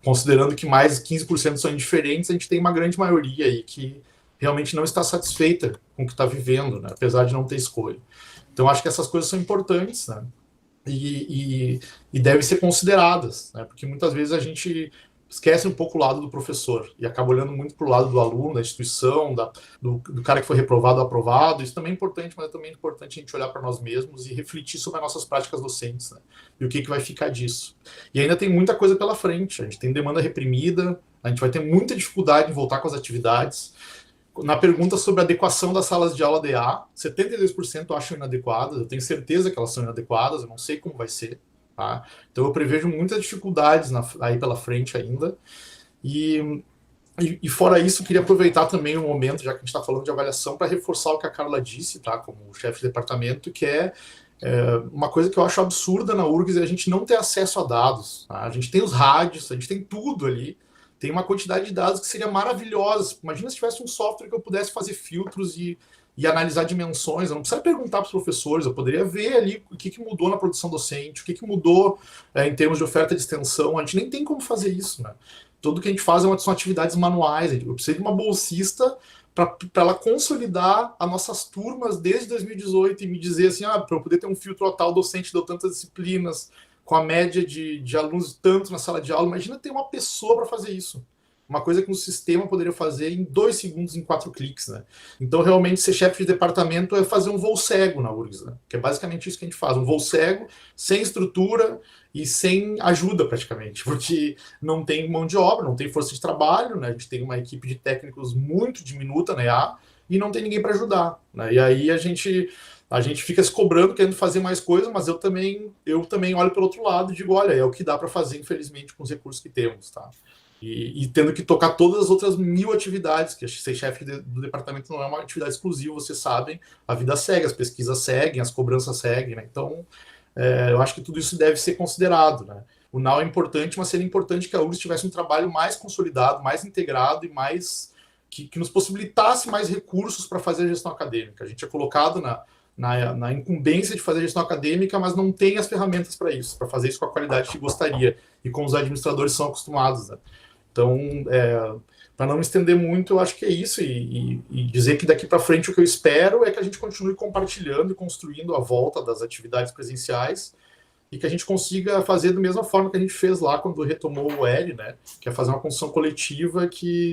Considerando que mais 15% são indiferentes, a gente tem uma grande maioria aí que realmente não está satisfeita com o que está vivendo, né? Apesar de não ter escolha. Então, acho que essas coisas são importantes, né? E devem ser consideradas, né? Porque muitas vezes a gente esquece um pouco o lado do professor e acaba olhando muito para o lado do aluno, da instituição, do cara que foi reprovado ou aprovado. Isso também é importante, mas é também importante a gente olhar para nós mesmos e refletir sobre as nossas práticas docentes, né? E o que vai ficar disso. E ainda tem muita coisa pela frente. A gente tem demanda reprimida, a gente vai ter muita dificuldade em voltar com as atividades. Na pergunta sobre a adequação das salas de aula DA, 72% acham inadequadas. Eu tenho certeza que elas são inadequadas, eu não sei como vai ser. Tá? Então eu prevejo muitas dificuldades aí pela frente ainda. E E fora isso, queria aproveitar também o momento, já que a gente está falando de avaliação, para reforçar o que a Carla disse, tá, como chefe de departamento, que é uma coisa que eu acho absurda na URGS é a gente não ter acesso a dados. Tá? A gente tem os rádios, a gente tem tudo ali, tem uma quantidade de dados que seria maravilhosa. Imagina se tivesse um software que eu pudesse fazer filtros e analisar dimensões. Eu não precisaria perguntar para os professores, eu poderia ver ali o que mudou na produção docente, o que mudou em termos de oferta de extensão. A gente nem tem como fazer isso, né? Tudo que a gente faz são atividades manuais. Eu preciso de uma bolsista para ela consolidar as nossas turmas desde 2018 e me dizer assim, para eu poder ter um filtro total docente, deu tantas disciplinas, com a média de alunos tanto na sala de aula. Imagina ter uma pessoa para fazer isso. Uma coisa que um sistema poderia fazer em 2 segundos, em 4 cliques, né? Então, realmente, ser chefe de departamento é fazer um voo cego na URGS, né? Que é basicamente isso que a gente faz, um voo cego, sem estrutura e sem ajuda, praticamente, porque não tem mão de obra, não tem força de trabalho, né? A gente tem uma equipe de técnicos muito diminuta na EA e não tem ninguém para ajudar, né? E aí a gente fica se cobrando, querendo fazer mais coisas, mas eu também olho pelo outro lado e digo, olha, é o que dá para fazer, infelizmente, com os recursos que temos, tá? E tendo que tocar todas as outras 1000 atividades, que ser chefe do departamento não é uma atividade exclusiva, vocês sabem, a vida segue, as pesquisas seguem, as cobranças seguem, né? Então, eu acho que tudo isso deve ser considerado, né? O NAU é importante, mas seria importante que a URGS tivesse um trabalho mais consolidado, mais integrado e mais que nos possibilitasse mais recursos para fazer a gestão acadêmica. A gente é colocado na incumbência de fazer a gestão acadêmica, mas não tem as ferramentas para isso, para fazer isso com a qualidade que gostaria e como os administradores são acostumados, né? Então, para não me estender muito, eu acho que é isso, e dizer que daqui para frente o que eu espero é que a gente continue compartilhando e construindo a volta das atividades presenciais e que a gente consiga fazer da mesma forma que a gente fez lá quando retomou o L, né? Que é fazer uma construção coletiva que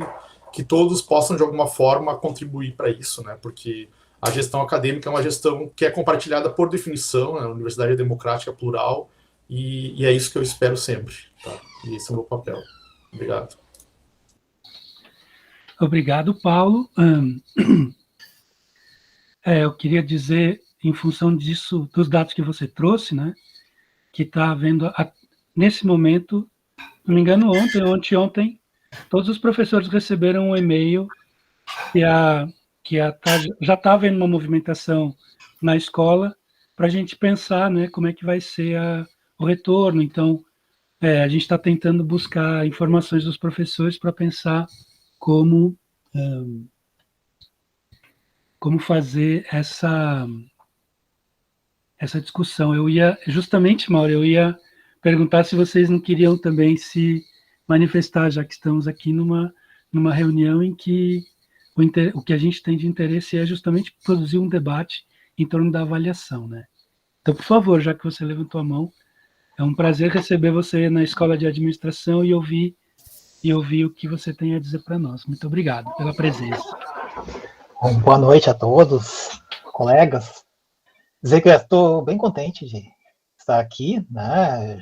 todos possam, de alguma forma, contribuir para isso, né? Porque a gestão acadêmica é uma gestão que é compartilhada por definição, né? A universidade é democrática, plural, e é isso que eu espero sempre, tá? E esse é o meu papel. Obrigado. Obrigado, Paulo. Eu queria dizer, em função disso, dos dados que você trouxe, né, que está havendo, nesse momento, não me engano, ontem, todos os professores receberam um e-mail que já está havendo uma movimentação na escola para a gente pensar, né, como é que vai ser o retorno. Então, a gente está tentando buscar informações dos professores para pensar como fazer essa discussão. Justamente, Mauro, eu ia perguntar se vocês não queriam também se manifestar, já que estamos aqui numa reunião em que o que a gente tem de interesse é justamente produzir um debate em torno da avaliação, né? Então, por favor, já que você levantou a mão, é um prazer receber você na Escola de Administração e ouvir o que você tem a dizer para nós. Muito obrigado pela presença. Bom, boa noite a todos, colegas. Dizer que eu estou bem contente de estar aqui, né?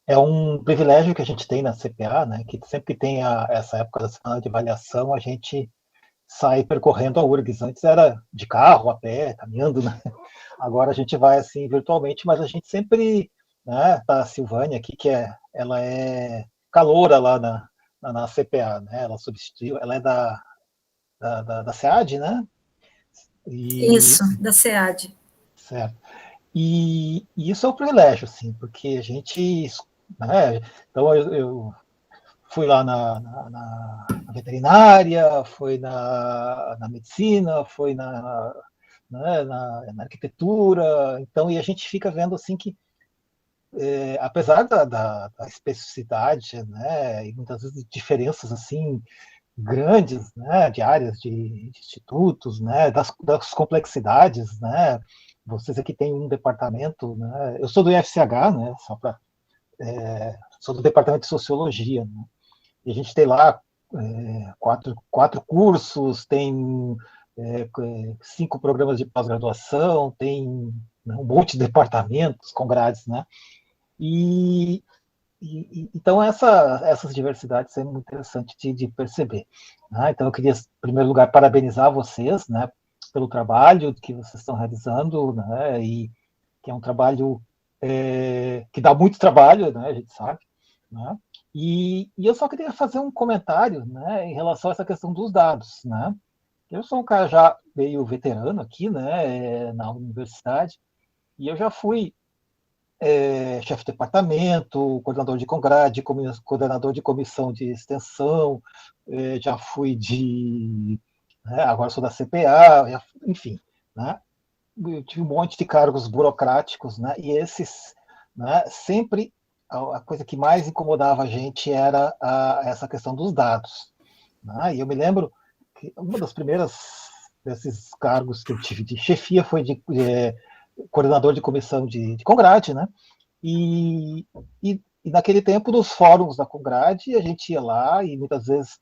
É um privilégio que a gente tem na CPA, né? Que sempre que tem essa época da semana de avaliação, a gente sai percorrendo a URGS. Antes era de carro, a pé, caminhando, né? Agora a gente vai assim virtualmente, mas a gente sempre, né? Tá a Silvânia aqui, ela é caloura lá na CPA, né? Ela substituiu, ela é da SEAD, né? Isso, da SEAD. Certo. E isso é um privilégio, assim, porque a gente, né? Então eu fui lá na veterinária, fui na medicina, fui na arquitetura, então, e a gente fica vendo assim que, apesar da especificidade, né, e muitas vezes diferenças assim grandes, né, de áreas de institutos, né, das complexidades, né, vocês aqui têm um departamento, né, eu sou do IFCH, né, sou do departamento de sociologia, né, e a gente tem lá 4 cursos, tem 5 programas de pós-graduação, tem, né, um monte de departamentos com grades, né? Então essas diversidades é muito interessante de perceber, né? Então eu queria, em primeiro lugar, parabenizar vocês, né, pelo trabalho que vocês estão realizando, né? E que é um trabalho que dá muito trabalho, né? A gente sabe, né? E eu só queria fazer um comentário, né, em relação a essa questão dos dados, né? Eu sou um cara já meio veterano aqui, né, na universidade, e eu já fui chefe de departamento, coordenador de congrade, coordenador de comissão de extensão, já fui agora sou da CPA, enfim, né? Eu tive um monte de cargos burocráticos, né? E esses, né, sempre a coisa que mais incomodava a gente era essa questão dos dados, né? E eu me lembro que uma das primeiras desses cargos que eu tive de chefia foi de coordenador de comissão de Congrade, né? E naquele tempo, nos fóruns da Congrade, a gente ia lá e muitas vezes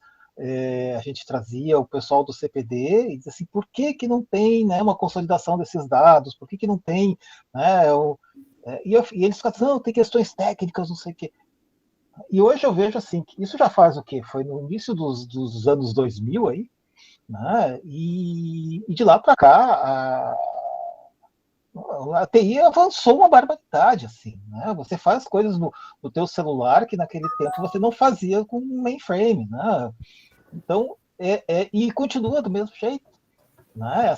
a gente trazia o pessoal do CPD e dizia assim, por que não tem, né, uma consolidação desses dados? Por que não tem, né, e eles ficavam, não, tem questões técnicas, não sei o quê. E hoje eu vejo assim, que isso já faz o quê? Foi no início dos anos 2000 aí, né, e de lá para cá, a TI avançou uma barbaridade, assim, né? Você faz coisas no teu celular que naquele tempo você não fazia com mainframe, né? Então, e continua do mesmo jeito, né?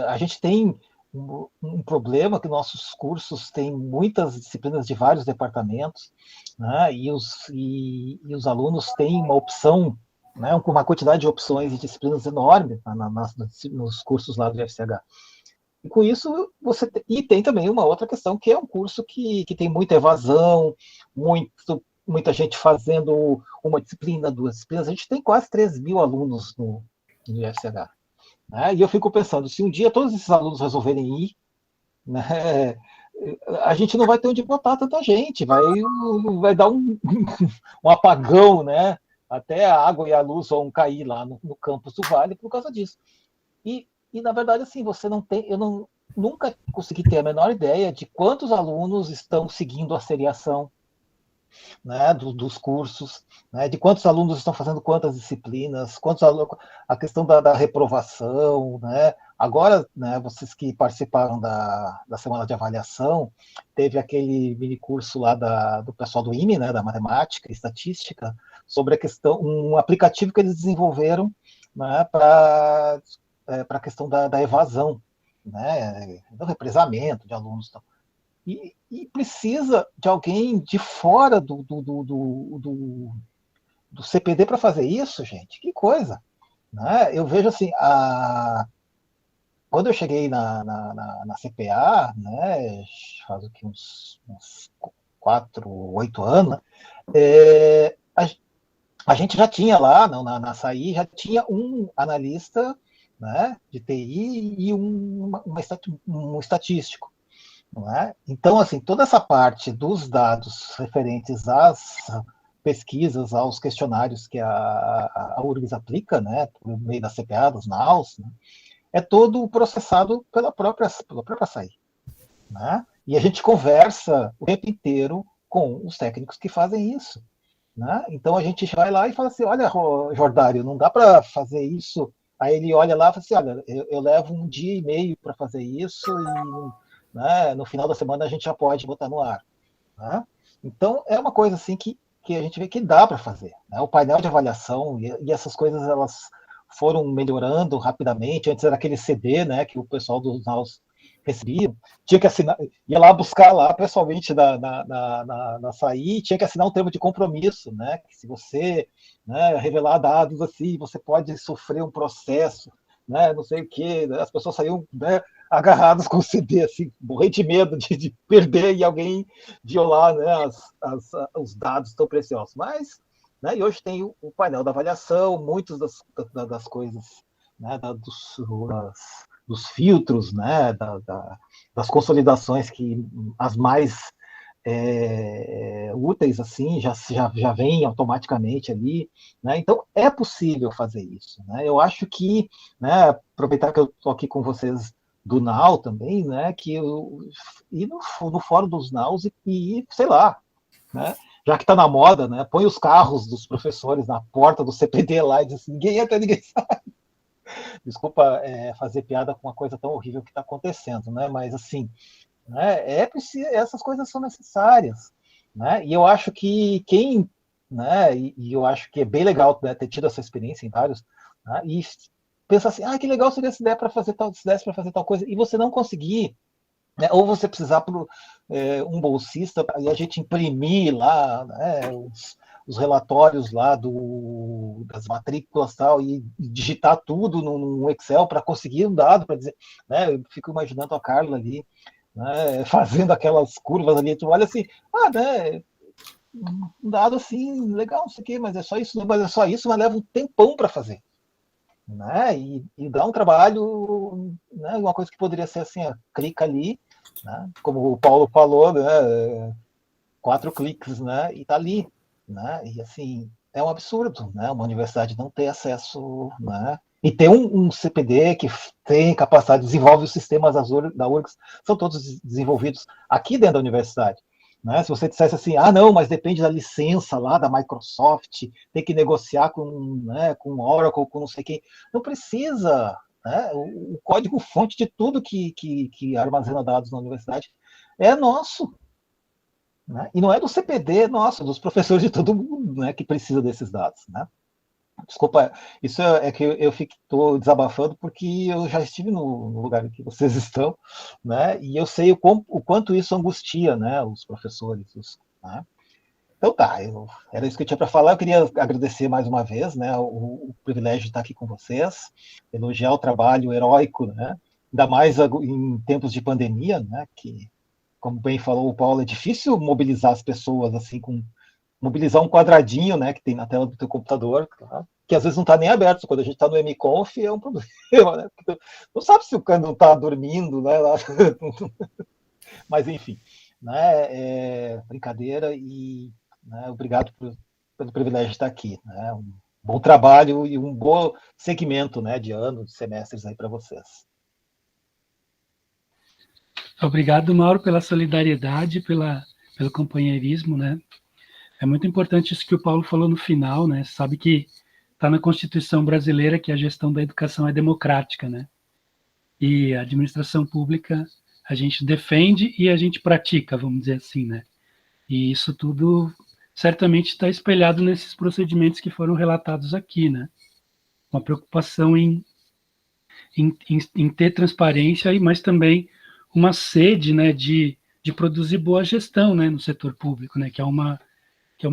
A gente tem um problema que nossos cursos têm muitas disciplinas de vários departamentos, né? E os alunos têm uma opção, né? Uma quantidade de opções e disciplinas enorme nos cursos lá do FCH. E com isso, e tem também uma outra questão, que é um curso que tem muita evasão, muita gente fazendo uma disciplina, 2 disciplinas. A gente tem quase 3 mil alunos no IFCH. Né? E eu fico pensando, se um dia todos esses alunos resolverem ir, né, a gente não vai ter onde botar tanta gente, vai dar um apagão, né? Até a água e a luz vão cair lá no campus do Vale por causa disso. E na verdade, assim, eu nunca consegui ter a menor ideia de quantos alunos estão seguindo a seriação, né, dos cursos, né, de quantos alunos estão fazendo quantas disciplinas, a questão da reprovação, né. Agora, né, vocês que participaram da semana de avaliação, teve aquele mini curso lá do pessoal do IME, né, da matemática e estatística, sobre a questão, um aplicativo que eles desenvolveram, né, para a questão da evasão, né, do represamento de alunos. E precisa de alguém de fora do CPD para fazer isso, gente? Que coisa! Né? Eu vejo assim, quando eu cheguei na CPA, né, faz aqui uns 4, 8 anos, a gente já tinha lá, na SAI, já tinha um analista, né, de TI e um estatístico. Não é? Então, assim, toda essa parte dos dados referentes às pesquisas, aos questionários que a URGS aplica, né, por meio da CPA, dos NAUs, né, é todo processado pela própria SAI. Né? E a gente conversa o tempo inteiro com os técnicos que fazem isso. Né? Então a gente vai lá e fala assim, olha, Jordário, não dá para fazer isso. Aí ele olha lá e fala assim, olha, eu levo 1 dia e meio para fazer isso e, né, no final da semana a gente já pode botar no ar. Né? Então é uma coisa assim que a gente vê que dá para fazer. Né? O painel de avaliação e essas coisas, elas foram melhorando rapidamente. Antes era aquele CD, né, que o pessoal dos NAUs recebia, tinha que assinar, ia lá buscar lá pessoalmente na SAI, tinha que assinar um termo de compromisso, né, que se você, né, revelar dados assim, você pode sofrer um processo, né, não sei o que, as pessoas saíam, né, agarradas com o CD, assim, morrer de medo de perder e alguém violar, né, os dados tão preciosos, mas, né, e hoje tem o painel da avaliação, muitas das coisas, né, dos filtros, né, das consolidações que as mais úteis assim já vêm automaticamente ali, né? Então é possível fazer isso, né? Eu acho que, né, aproveitar que eu estou aqui com vocês do NAU também, né, que ir no fórum dos NAUs e sei lá, né? Já que está na moda, né? Põe os carros dos professores na porta do CPD lá e diz assim, ninguém entra, ninguém sai. Desculpa fazer piada com uma coisa tão horrível que está acontecendo, né? Mas assim, né, essas coisas são necessárias. né? E eu acho que quem, né, e eu acho que é bem legal, né, ter tido essa experiência em vários, né, e pensar assim, que legal seria se der para fazer tal, se desse para fazer tal coisa, e você não conseguir, né, ou você precisar por um bolsista e a gente imprimir lá, né, os relatórios lá das matrículas tal, e digitar tudo no Excel para conseguir um dado para dizer, né, eu fico imaginando a Carla ali, né, fazendo aquelas curvas ali, tu olha assim, né, um dado assim, legal, não sei o quê, mas é só isso, mas leva um tempão para fazer. Né? E dá um trabalho, né? Uma coisa que poderia ser assim, clica ali, né? Como o Paulo falou, né? 4 cliques, né? E tá ali, né? E assim, é um absurdo, né? Uma universidade não ter acesso, né? E ter um CPD que tem capacidade, desenvolve os sistemas da URGS, são todos desenvolvidos aqui dentro da universidade. Né? Se você dissesse assim, não, mas depende da licença lá da Microsoft, tem que negociar com Oracle, com não sei quem. Não precisa. Né? O código-fonte de tudo que armazena dados na universidade é nosso. Né? E não é do CPD, é nosso, dos professores de todo mundo, né, que precisa desses dados. Né? Desculpa, isso é que eu estou desabafando porque eu já estive no lugar em que vocês estão, né? E eu sei o quanto isso angustia, né? Os professores. Né? Então tá, era isso que eu tinha para falar. Eu queria agradecer mais uma vez, né? O privilégio de estar aqui com vocês, elogiar o trabalho heróico, né? Ainda mais em tempos de pandemia, né? Que, como bem falou o Paulo, é difícil mobilizar as pessoas assim mobilizar um quadradinho, né, que tem na tela do teu computador, tá? Que às vezes não está nem aberto. Quando a gente está no MConf é um problema, né? Porque não sabe se o cara não está dormindo, né? Mas enfim, né? Brincadeira e, né, obrigado pelo privilégio de estar aqui, né? Um bom trabalho e um bom segmento, né, de anos, de semestres aí para vocês. Obrigado, Mauro, pela solidariedade, pelo companheirismo, né? É muito importante isso que o Paulo falou no final, né? Sabe que está na Constituição brasileira que a gestão da educação é democrática, né? E a administração pública a gente defende e a gente pratica, vamos dizer assim, né? E isso tudo certamente está espelhado nesses procedimentos que foram relatados aqui, né? Uma preocupação em ter transparência, mas também uma sede, né, de produzir boa gestão, né, no setor público, né, que é uma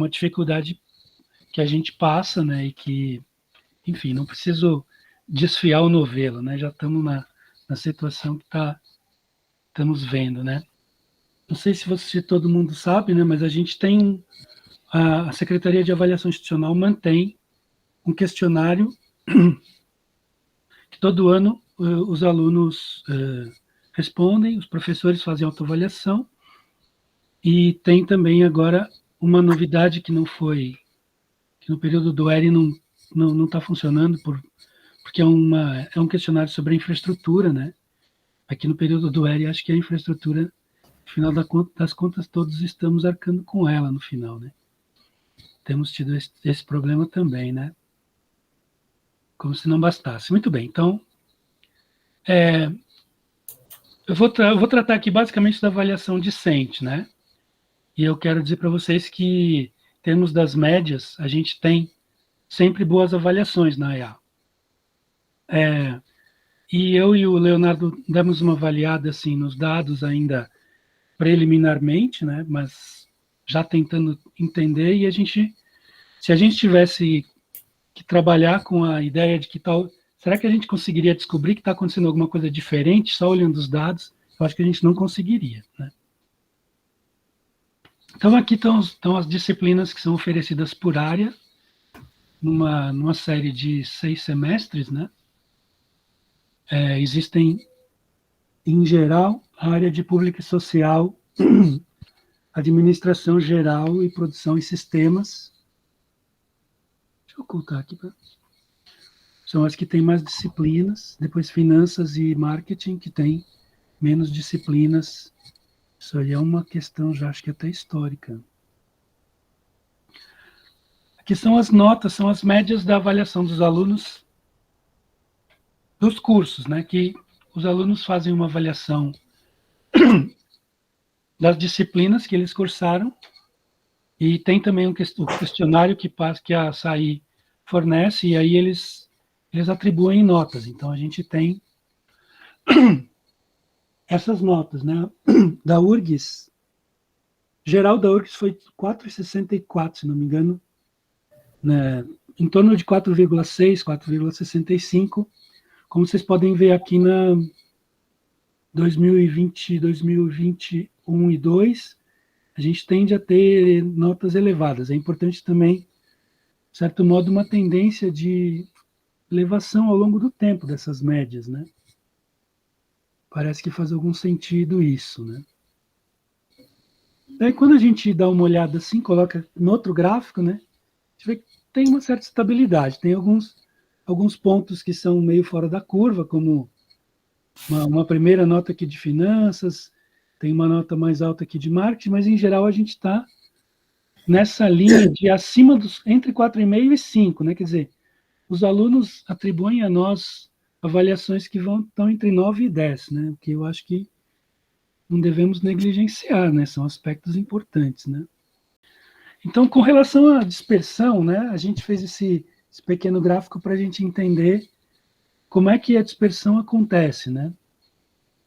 dificuldade que a gente passa, né, e que, enfim, não preciso desfiar o novelo, né, já estamos na situação que estamos vendo, né. Não sei se todo mundo sabe, né, mas a gente tem, a Secretaria de Avaliação Institucional mantém um questionário que todo ano os alunos respondem, os professores fazem autoavaliação, e tem também agora uma novidade que no período do ERI não está funcionando, porque é um questionário sobre a infraestrutura, né? Aqui no período do ERI, acho que a infraestrutura, no final das contas, todos estamos arcando com ela no final, né? Temos tido esse problema também, né? Como se não bastasse. Muito bem, então, eu vou tratar aqui basicamente da avaliação discente, né? E eu quero dizer para vocês que, em termos das médias, a gente tem sempre boas avaliações na EA. E eu e o Leonardo demos uma avaliada assim, nos dados ainda preliminarmente, né? Mas já tentando entender, e se a gente tivesse que trabalhar com a ideia de que será que a gente conseguiria descobrir que está acontecendo alguma coisa diferente só olhando os dados? Eu acho que a gente não conseguiria, né? Então, aqui estão as disciplinas que são oferecidas por área, numa série de 6 semestres, né? Existem, em geral, a área de Pública e Social, Administração Geral e Produção e Sistemas. Deixa eu colocar aqui. São as que têm mais disciplinas. Depois, Finanças e Marketing, que tem menos disciplinas. Isso aí é uma questão, já acho que até histórica. Aqui são as notas, são as médias da avaliação dos alunos dos cursos, né? Que os alunos fazem uma avaliação das disciplinas que eles cursaram E tem também o questionário que a SAI fornece, e aí eles atribuem notas. Então, a gente tem essas notas, né? Da URGS, geral da URGS foi 4,64, se não me engano, né? Em torno de 4,6, 4,65. Como vocês podem ver aqui na 2020, 2021 e 2, a gente tende a ter notas elevadas. É importante também, de certo modo, uma tendência de elevação ao longo do tempo dessas médias, né? Parece que faz algum sentido isso, né? Daí, quando a gente dá uma olhada assim, coloca no outro gráfico, né? A gente vê que tem uma certa estabilidade. Tem alguns pontos que são meio fora da curva, como uma primeira nota aqui de finanças, tem uma nota mais alta aqui de marketing, mas, em geral, a gente está nessa linha de acima entre 4,5 e 5, né? Quer dizer, os alunos atribuem a nós avaliações que estão entre 9 e 10, né? O que eu acho que não devemos negligenciar, né? São aspectos importantes, né? Então, com relação à dispersão, né? A gente fez esse pequeno gráfico para a gente entender como é que a dispersão acontece, né?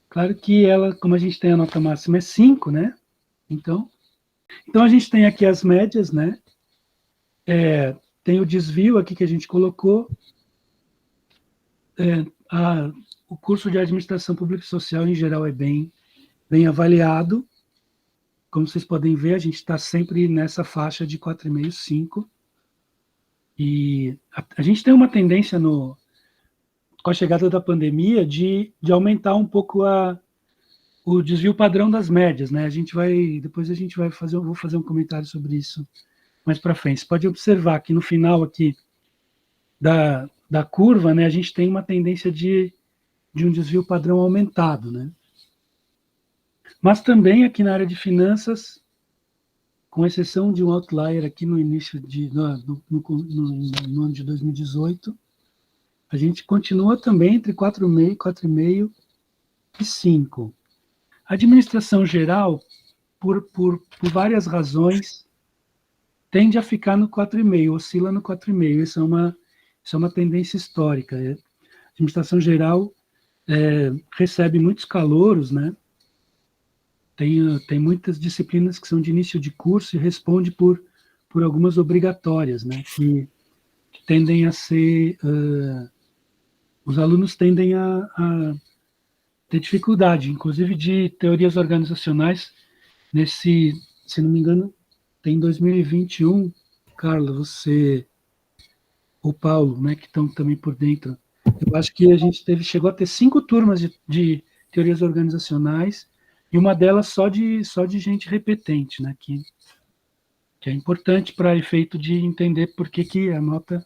Claro que ela, como a gente tem a nota máxima, é 5, né? Então a gente tem aqui as médias, né? Tem o desvio aqui que a gente colocou. O curso de Administração Pública e Social, em geral, é bem avaliado. Como vocês podem ver, a gente está sempre nessa faixa de 4,5, 5. E a gente tem uma tendência, com a chegada da pandemia, de aumentar um pouco o desvio padrão das médias, né? Depois a gente vai vou fazer um comentário sobre isso mais para frente. Você pode observar que no final aqui da curva, né, a gente tem uma tendência de um desvio padrão aumentado, né? Mas também aqui na área de finanças, com exceção de um outlier aqui no início no ano de 2018, a gente continua também entre 4,5 e 5. A administração geral, por várias razões, tende a ficar no 4,5, oscila no 4,5. Isso é uma tendência histórica. A administração geral recebe muitos calouros, né? Tem muitas disciplinas que são de início de curso e responde por algumas obrigatórias, né? Que tendem a ser... os alunos tendem a ter dificuldade, inclusive de teorias organizacionais, se não me engano, tem 2021, Carla, você, o Paulo, né, que estão também por dentro, eu acho que a gente chegou a ter 5 turmas de teorias organizacionais, e uma delas só de gente repetente, né, que é importante para efeito de entender por que a nota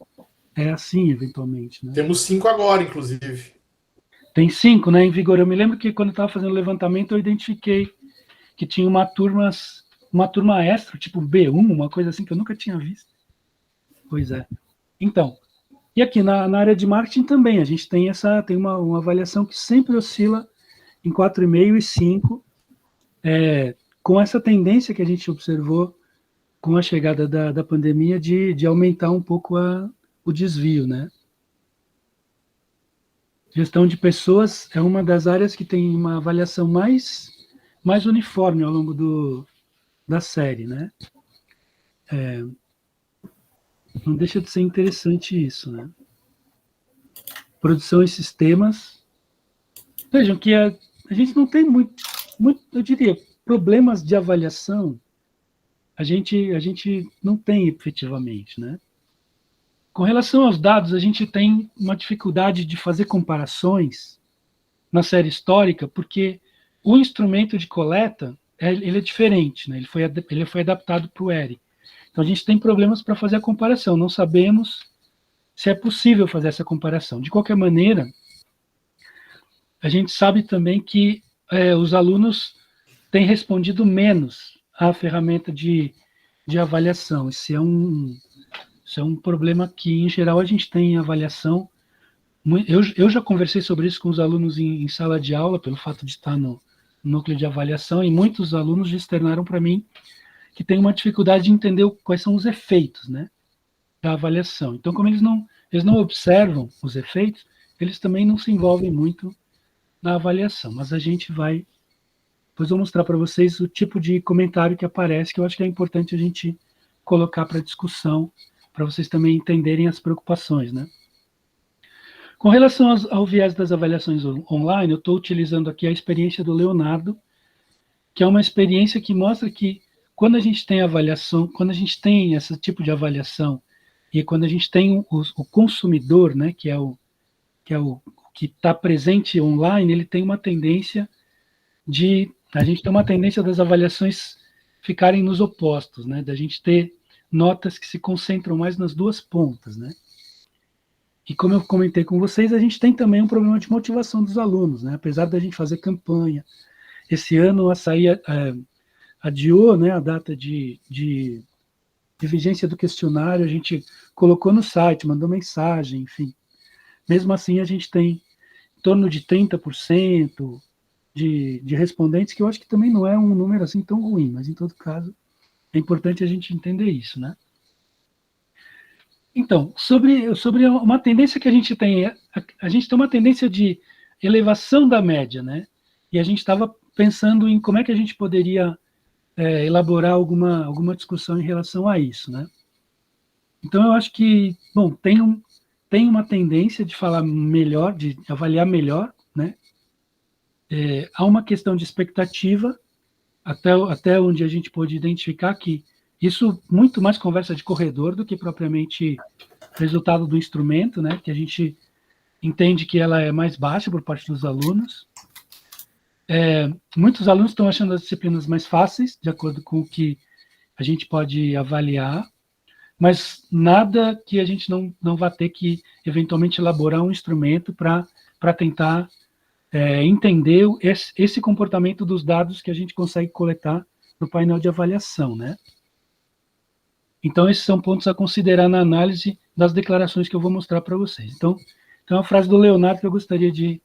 é assim, eventualmente. Né? Temos 5 agora, inclusive. Tem 5, né, em vigor. Eu me lembro que quando eu estava fazendo o levantamento, eu identifiquei que tinha uma turma extra, tipo B1, uma coisa assim que eu nunca tinha visto. Pois é. Então, e aqui na área de marketing também, a gente tem uma avaliação que sempre oscila em 4,5 e 5, com essa tendência que a gente observou com a chegada da pandemia de aumentar um pouco o desvio, né? Gestão de pessoas é uma das áreas que tem uma avaliação mais uniforme ao longo da série, né? Não deixa de ser interessante isso, né? Produção e sistemas. Vejam que a gente não tem muito, eu diria, problemas de avaliação, a gente não tem efetivamente, né? Com relação aos dados, a gente tem uma dificuldade de fazer comparações na série histórica, porque o instrumento de coleta ele é diferente, né? Ele foi adaptado para o ERI. Então, a gente tem problemas para fazer a comparação. Não sabemos se é possível fazer essa comparação. De qualquer maneira, a gente sabe também que os alunos têm respondido menos à ferramenta de avaliação. Isso é um problema que, em geral, a gente tem em avaliação. Eu já conversei sobre isso com os alunos em sala de aula, pelo fato de estar no núcleo de avaliação, e muitos alunos externaram para mim que têm uma dificuldade de entender quais são os efeitos, né, da avaliação. Então, como eles não observam os efeitos, eles também não se envolvem muito na avaliação. Mas a gente vai... Depois vou mostrar para vocês o tipo de comentário que aparece, que eu acho que é importante a gente colocar para discussão, para vocês também entenderem as preocupações, né? Com relação ao viés das avaliações online, eu estou utilizando aqui a experiência do Leonardo, que é uma experiência que mostra que quando a gente tem avaliação, quando a gente tem esse tipo de avaliação, e quando a gente tem o consumidor, né, que é o que está presente online, ele tem uma tendência a gente tem uma tendência das avaliações ficarem nos opostos, né, da gente ter notas que se concentram mais nas duas pontas, né. E como eu comentei com vocês, a gente tem também um problema de motivação dos alunos, né? Apesar da gente fazer campanha. Esse ano a Açaí adiou, né, a data de vigência do questionário, a gente colocou no site, mandou mensagem, enfim. Mesmo assim, a gente tem em torno de 30% de respondentes, que eu acho que também não é um número assim tão ruim, mas em todo caso, é importante a gente entender isso, né? Então, sobre uma tendência que a gente tem uma tendência de elevação da média, né? E a gente estava pensando em como é que a gente poderia elaborar alguma discussão em relação a isso, né? Então, eu acho que, bom, tem uma tendência de falar melhor, de avaliar melhor, né? Há uma questão de expectativa, até onde a gente pôde identificar que isso muito mais conversa de corredor do que propriamente resultado do instrumento, né? Que a gente entende que ela é mais baixa por parte dos alunos. Muitos alunos estão achando as disciplinas mais fáceis, de acordo com o que a gente pode avaliar, mas nada que a gente não vá ter que, eventualmente, elaborar um instrumento para tentar entender esse comportamento dos dados que a gente consegue coletar no painel de avaliação, né? Então, esses são pontos a considerar na análise das declarações que eu vou mostrar para vocês. Então, a frase do Leonardo que eu gostaria de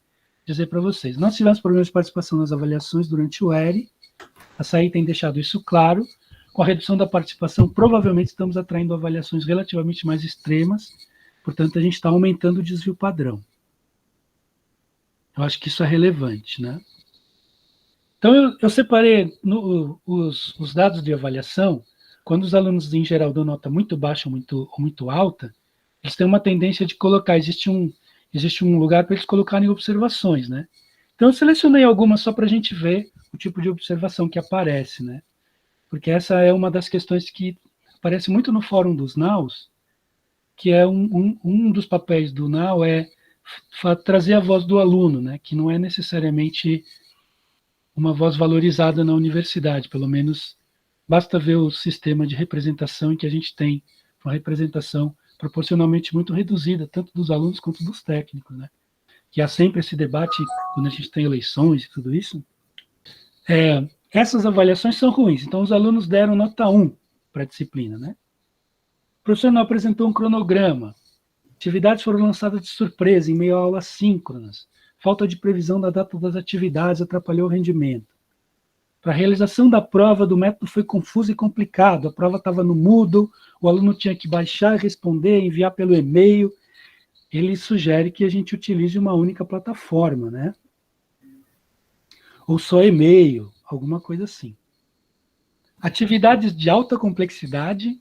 dizer para vocês. Nós tivemos problemas de participação nas avaliações durante o ERE, a Açaí tem deixado isso claro. Com a redução da participação, provavelmente estamos atraindo avaliações relativamente mais extremas, portanto, a gente está aumentando o desvio padrão. Eu acho que isso é relevante, né? Então, eu separei os dados de avaliação. Quando os alunos, em geral, dão nota muito baixa ou muito alta, eles têm uma tendência de colocar, existe um lugar para eles colocarem observações, né? Então, eu selecionei algumas só para a gente ver o tipo de observação que aparece, né? Porque essa é uma das questões que aparece muito no fórum dos NAUs, que é um dos papéis do NAU trazer a voz do aluno, né? Que não é necessariamente uma voz valorizada na universidade, pelo menos basta ver o sistema de representação em que a gente tem uma representação proporcionalmente muito reduzida, tanto dos alunos quanto dos técnicos, né? Que há sempre esse debate quando a gente tem eleições e tudo isso. Essas avaliações são ruins, então os alunos deram nota 1 para a disciplina, né? O professor não apresentou um cronograma, atividades foram lançadas de surpresa em meio a aulas síncronas, falta de previsão da data das atividades atrapalhou o rendimento. Para a realização da prova, do método foi confuso e complicado. A prova estava no Moodle, o aluno tinha que baixar, responder, enviar pelo e-mail. Ele sugere que a gente utilize uma única plataforma, né? Ou só e-mail, alguma coisa assim. Atividades de alta complexidade,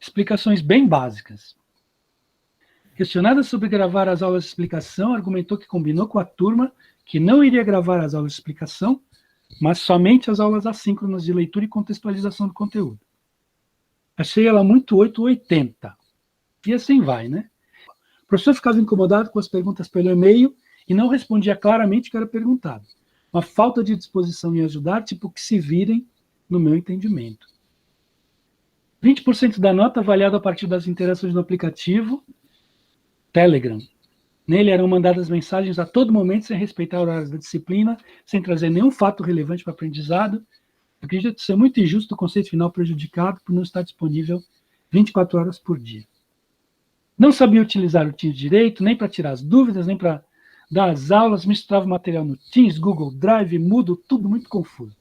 explicações bem básicas. Questionada sobre gravar as aulas de explicação, argumentou que combinou com a turma que não iria gravar as aulas de explicação, mas somente as aulas assíncronas de leitura e contextualização do conteúdo. Achei ela muito 880. E assim vai, né? O professor ficava incomodado com as perguntas pelo e-mail e não respondia claramente o que era perguntado. Uma falta de disposição em ajudar, tipo que se virem, no meu entendimento. 20% da nota avaliada a partir das interações no aplicativo Telegram. Nele eram mandadas mensagens a todo momento, sem respeitar horários da disciplina, sem trazer nenhum fato relevante para o aprendizado. Acredito ser muito injusto o conceito final prejudicado por não estar disponível 24 horas por dia. Não sabia utilizar o Teams direito, nem para tirar as dúvidas, nem para dar as aulas, misturava material no Teams, Google Drive, Moodle, tudo muito confuso.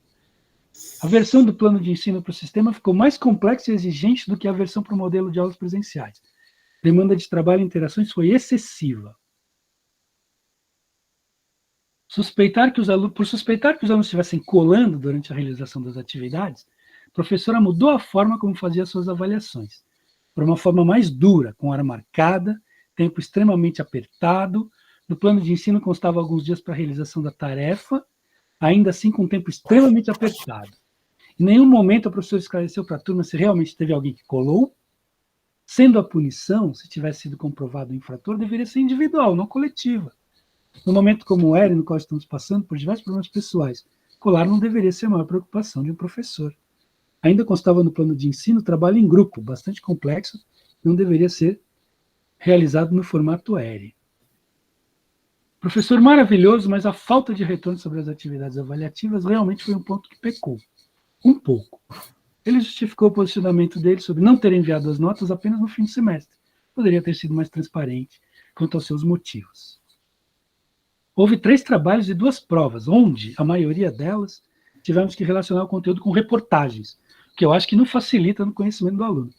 A versão do plano de ensino para o sistema ficou mais complexa e exigente do que a versão para o modelo de aulas presenciais. A demanda de trabalho e interações foi excessiva. Por suspeitar que os alunos estivessem colando durante a realização das atividades, a professora mudou a forma como fazia suas avaliações, por uma forma mais dura, com hora marcada, tempo extremamente apertado. No plano de ensino constava alguns dias para a realização da tarefa, ainda assim com tempo extremamente apertado. Em nenhum momento a professora esclareceu para a turma se realmente teve alguém que colou, sendo a punição, se tivesse sido comprovado o infrator, deveria ser individual, não coletiva. No momento como era, no qual estamos passando por diversos problemas pessoais, colar não deveria ser a maior preocupação de um professor. Ainda constava no plano de ensino trabalho em grupo, bastante complexo, não deveria ser realizado no formato ERE. Professor maravilhoso, mas a falta de retorno sobre as atividades avaliativas realmente foi um ponto que pecou. Um pouco. Ele justificou o posicionamento dele sobre não ter enviado as notas apenas no fim do semestre. Poderia ter sido mais transparente quanto aos seus motivos. Houve 3 trabalhos e 2 provas, onde, a maioria delas, tivemos que relacionar o conteúdo com reportagens, que eu acho que não facilita no conhecimento do aluno.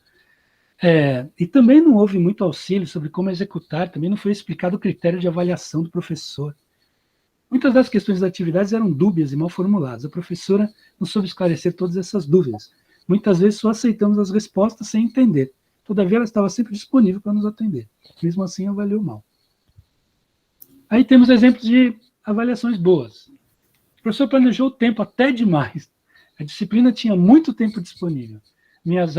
E também não houve muito auxílio sobre como executar, também não foi explicado o critério de avaliação do professor. Muitas das questões das atividades eram dúbias e mal formuladas. A professora não soube esclarecer todas essas dúvidas. Muitas vezes só aceitamos as respostas sem entender. Todavia, ela estava sempre disponível para nos atender. Mesmo assim, avaliou mal. Aí temos exemplos de avaliações boas. O professor planejou o tempo até demais. A disciplina tinha muito tempo disponível. Muitas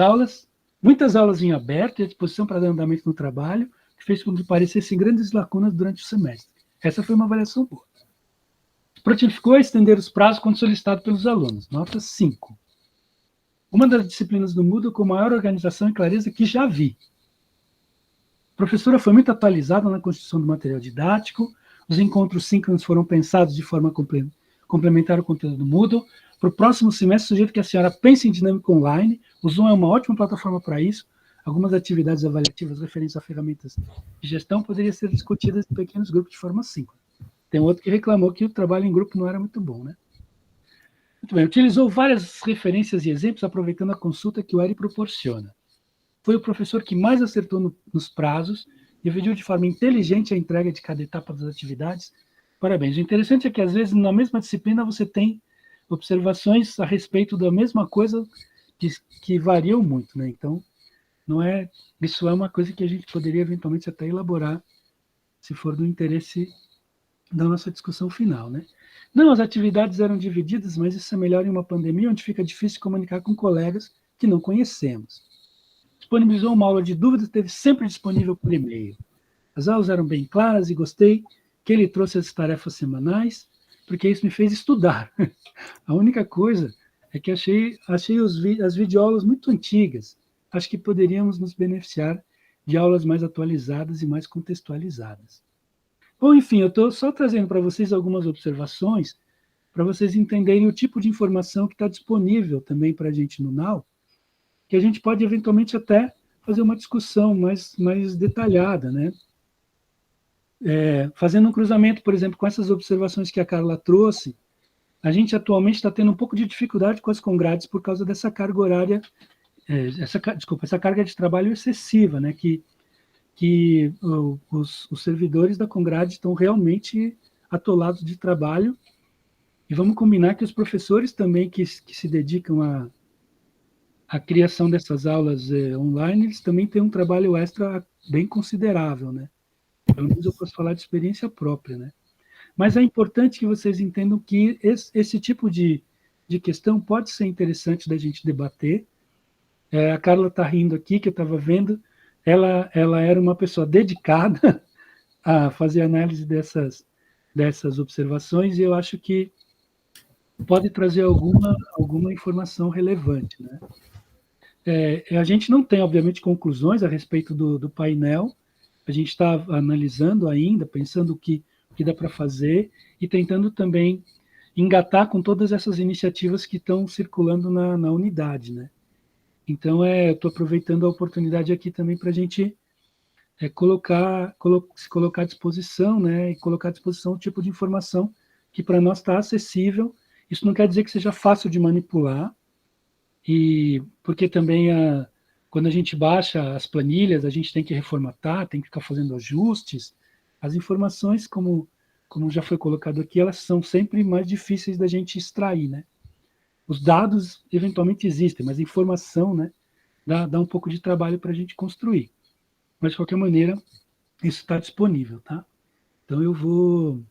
aulas em aberto e à disposição para dar andamento no trabalho, que fez com que parecessem grandes lacunas durante o semestre. Essa foi uma avaliação boa. Prontificou a estender os prazos quando solicitado pelos alunos. Nota 5. Uma das disciplinas do Moodle com maior organização e clareza que já vi. A professora foi muito atualizada na construção do material didático, os encontros síncronos foram pensados de forma a complementar o conteúdo do Moodle. Para o próximo semestre, sugiro que a senhora pense em dinâmica online. O Zoom é uma ótima plataforma para isso. Algumas atividades avaliativas referentes a ferramentas de gestão poderiam ser discutidas em pequenos grupos de forma síncrona. Tem outro que reclamou que o trabalho em grupo não era muito bom, né? Muito bem, utilizou várias referências e exemplos, aproveitando a consulta que o ERE proporciona. Foi o professor que mais acertou nos prazos, dividiu de forma inteligente a entrega de cada etapa das atividades. Parabéns. O interessante é que, às vezes, na mesma disciplina, você tem observações a respeito da mesma coisa que variam muito, né? Então, isso é uma coisa que a gente poderia, eventualmente, até elaborar, se for do interesse da nossa discussão final, né? Não, as atividades eram divididas, mas isso é melhor em uma pandemia, onde fica difícil comunicar com colegas que não conhecemos. Disponibilizou uma aula de dúvidas, esteve sempre disponível por e-mail. As aulas eram bem claras e gostei que ele trouxe as tarefas semanais, porque isso me fez estudar. A única coisa é que achei as videoaulas muito antigas. Acho que poderíamos nos beneficiar de aulas mais atualizadas e mais contextualizadas. Bom, enfim, eu estou só trazendo para vocês algumas observações para vocês entenderem o tipo de informação que está disponível também para a gente no NAU, que a gente pode eventualmente até fazer uma discussão mais detalhada, né? Fazendo um cruzamento, por exemplo, com essas observações que a Carla trouxe, a gente atualmente está tendo um pouco de dificuldade com as congrades por causa dessa carga horária, essa carga de trabalho excessiva, né? Que os servidores da congrade estão realmente atolados de trabalho, e vamos combinar que os professores também que se dedicam à criação dessas aulas online, eles também têm um trabalho extra bem considerável, né? Pelo menos eu posso falar de experiência própria, né? Mas é importante que vocês entendam que esse tipo de questão pode ser interessante da gente debater. A Carla está rindo aqui, que eu estava vendo, ela era uma pessoa dedicada a fazer análise dessas observações, e eu acho que pode trazer alguma informação relevante, né? A gente não tem, obviamente, conclusões a respeito do painel, a gente está analisando ainda, pensando o que dá para fazer, e tentando também engatar com todas essas iniciativas que estão circulando na unidade, né? Então, eu estou aproveitando a oportunidade aqui também para a gente se colocar à disposição, né? E colocar à disposição o tipo de informação que para nós está acessível Isso não quer dizer que seja fácil de manipular, e porque também quando a gente baixa as planilhas, a gente tem que reformatar, tem que ficar fazendo ajustes. As informações, como já foi colocado aqui, elas são sempre mais difíceis da gente extrair, né? Os dados eventualmente existem, mas a informação, né, dá um pouco de trabalho para a gente construir. Mas, de qualquer maneira, isso está disponível, tá? Então, eu vou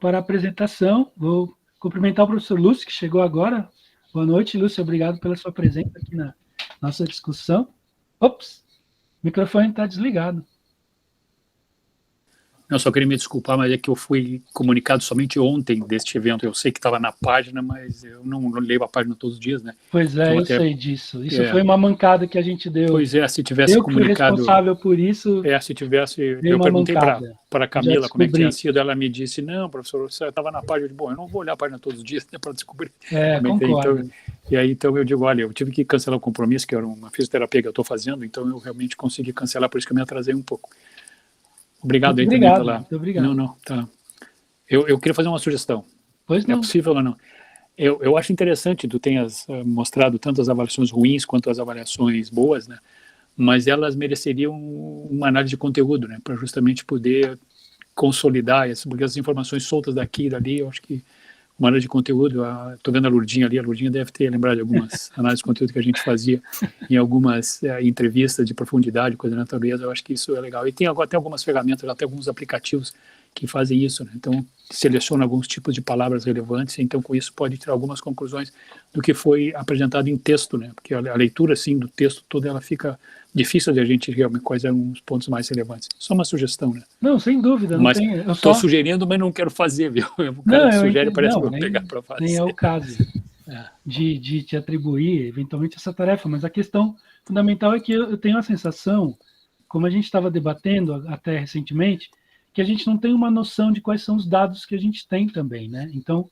parar a apresentação, vou cumprimentar o professor Lúcio, que chegou agora. Boa noite, Lúcio, obrigado pela sua presença aqui na nossa discussão. Ops, o microfone está desligado. Eu só queria me desculpar, mas é que eu fui comunicado somente ontem deste evento. Eu sei que estava na página, mas eu não leio a página todos os dias, né? Pois é, então, eu sei disso. Isso foi uma mancada que a gente deu. Pois é, se tivesse eu comunicado... Eu fui responsável por isso. Se tivesse... Eu perguntei para a Camila como é que tinha sido, ela me disse, não, professor, você estava na página. Bom, eu não vou olhar a página todos os dias, né, para descobrir. Concordo. Então, e aí, então, eu digo, olha, eu tive que cancelar o compromisso, que era uma fisioterapia que eu estou fazendo, então eu realmente consegui cancelar, por isso que eu me atrasei um pouco. Obrigado aí também pela... Muito obrigado. Não, tá. Eu queria fazer uma sugestão. Pois não. É possível ou não? Eu acho interessante tu tenhas mostrado tanto as avaliações ruins quanto as avaliações boas, né? Mas elas mereceriam uma análise de conteúdo, né? Para justamente poder consolidar, porque as informações soltas daqui e dali, eu acho que uma análise de conteúdo, estou vendo a Lourdinha ali, a Lourdinha deve ter lembrado de algumas análises de conteúdo que a gente fazia em algumas entrevistas de profundidade, coisa da natureza, eu acho que isso é legal. E tem agora até algumas ferramentas, até alguns aplicativos que fazem isso, né? Então, seleciona alguns tipos de palavras relevantes, então com isso pode tirar algumas conclusões do que foi apresentado em texto, né? Porque a leitura, assim, do texto todo, ela fica difícil de a gente realmente quais eram os pontos mais relevantes. Só uma sugestão, né? Não, sem dúvida. Mas estou sugerindo, mas não quero fazer, viu? O cara que sugere parece que eu vou pegar para fazer. Nem é o caso de te atribuir, eventualmente, essa tarefa, mas a questão fundamental é que eu tenho a sensação, como a gente estava debatendo até recentemente, que a gente não tem uma noção de quais são os dados que a gente tem também, né? Então,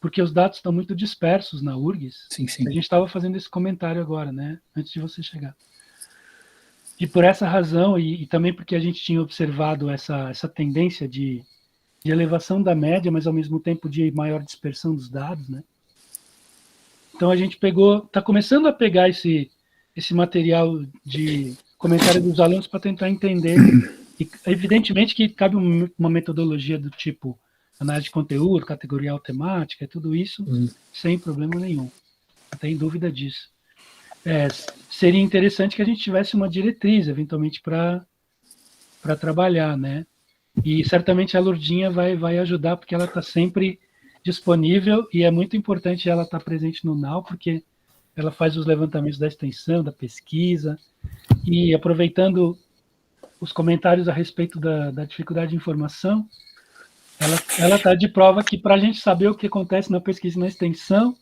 porque os dados estão muito dispersos na URGS. Sim. A gente estava fazendo esse comentário agora, né? Antes de você chegar. E por essa razão, e também porque a gente tinha observado essa tendência de elevação da média, mas ao mesmo tempo de maior dispersão dos dados, né? Então a gente está começando a pegar esse material de comentário dos alunos para tentar entender. E evidentemente que cabe uma metodologia do tipo análise de conteúdo, categorial temática, tudo isso sem problema nenhum. Não tem dúvida disso. Seria interessante que a gente tivesse uma diretriz, eventualmente, para trabalhar, né? E certamente a Lourdinha vai ajudar, porque ela está sempre disponível e é muito importante ela estar presente no NAU, porque ela faz os levantamentos da extensão, da pesquisa, e aproveitando os comentários a respeito da dificuldade de informação, ela está de prova que para a gente saber o que acontece na pesquisa e na extensão,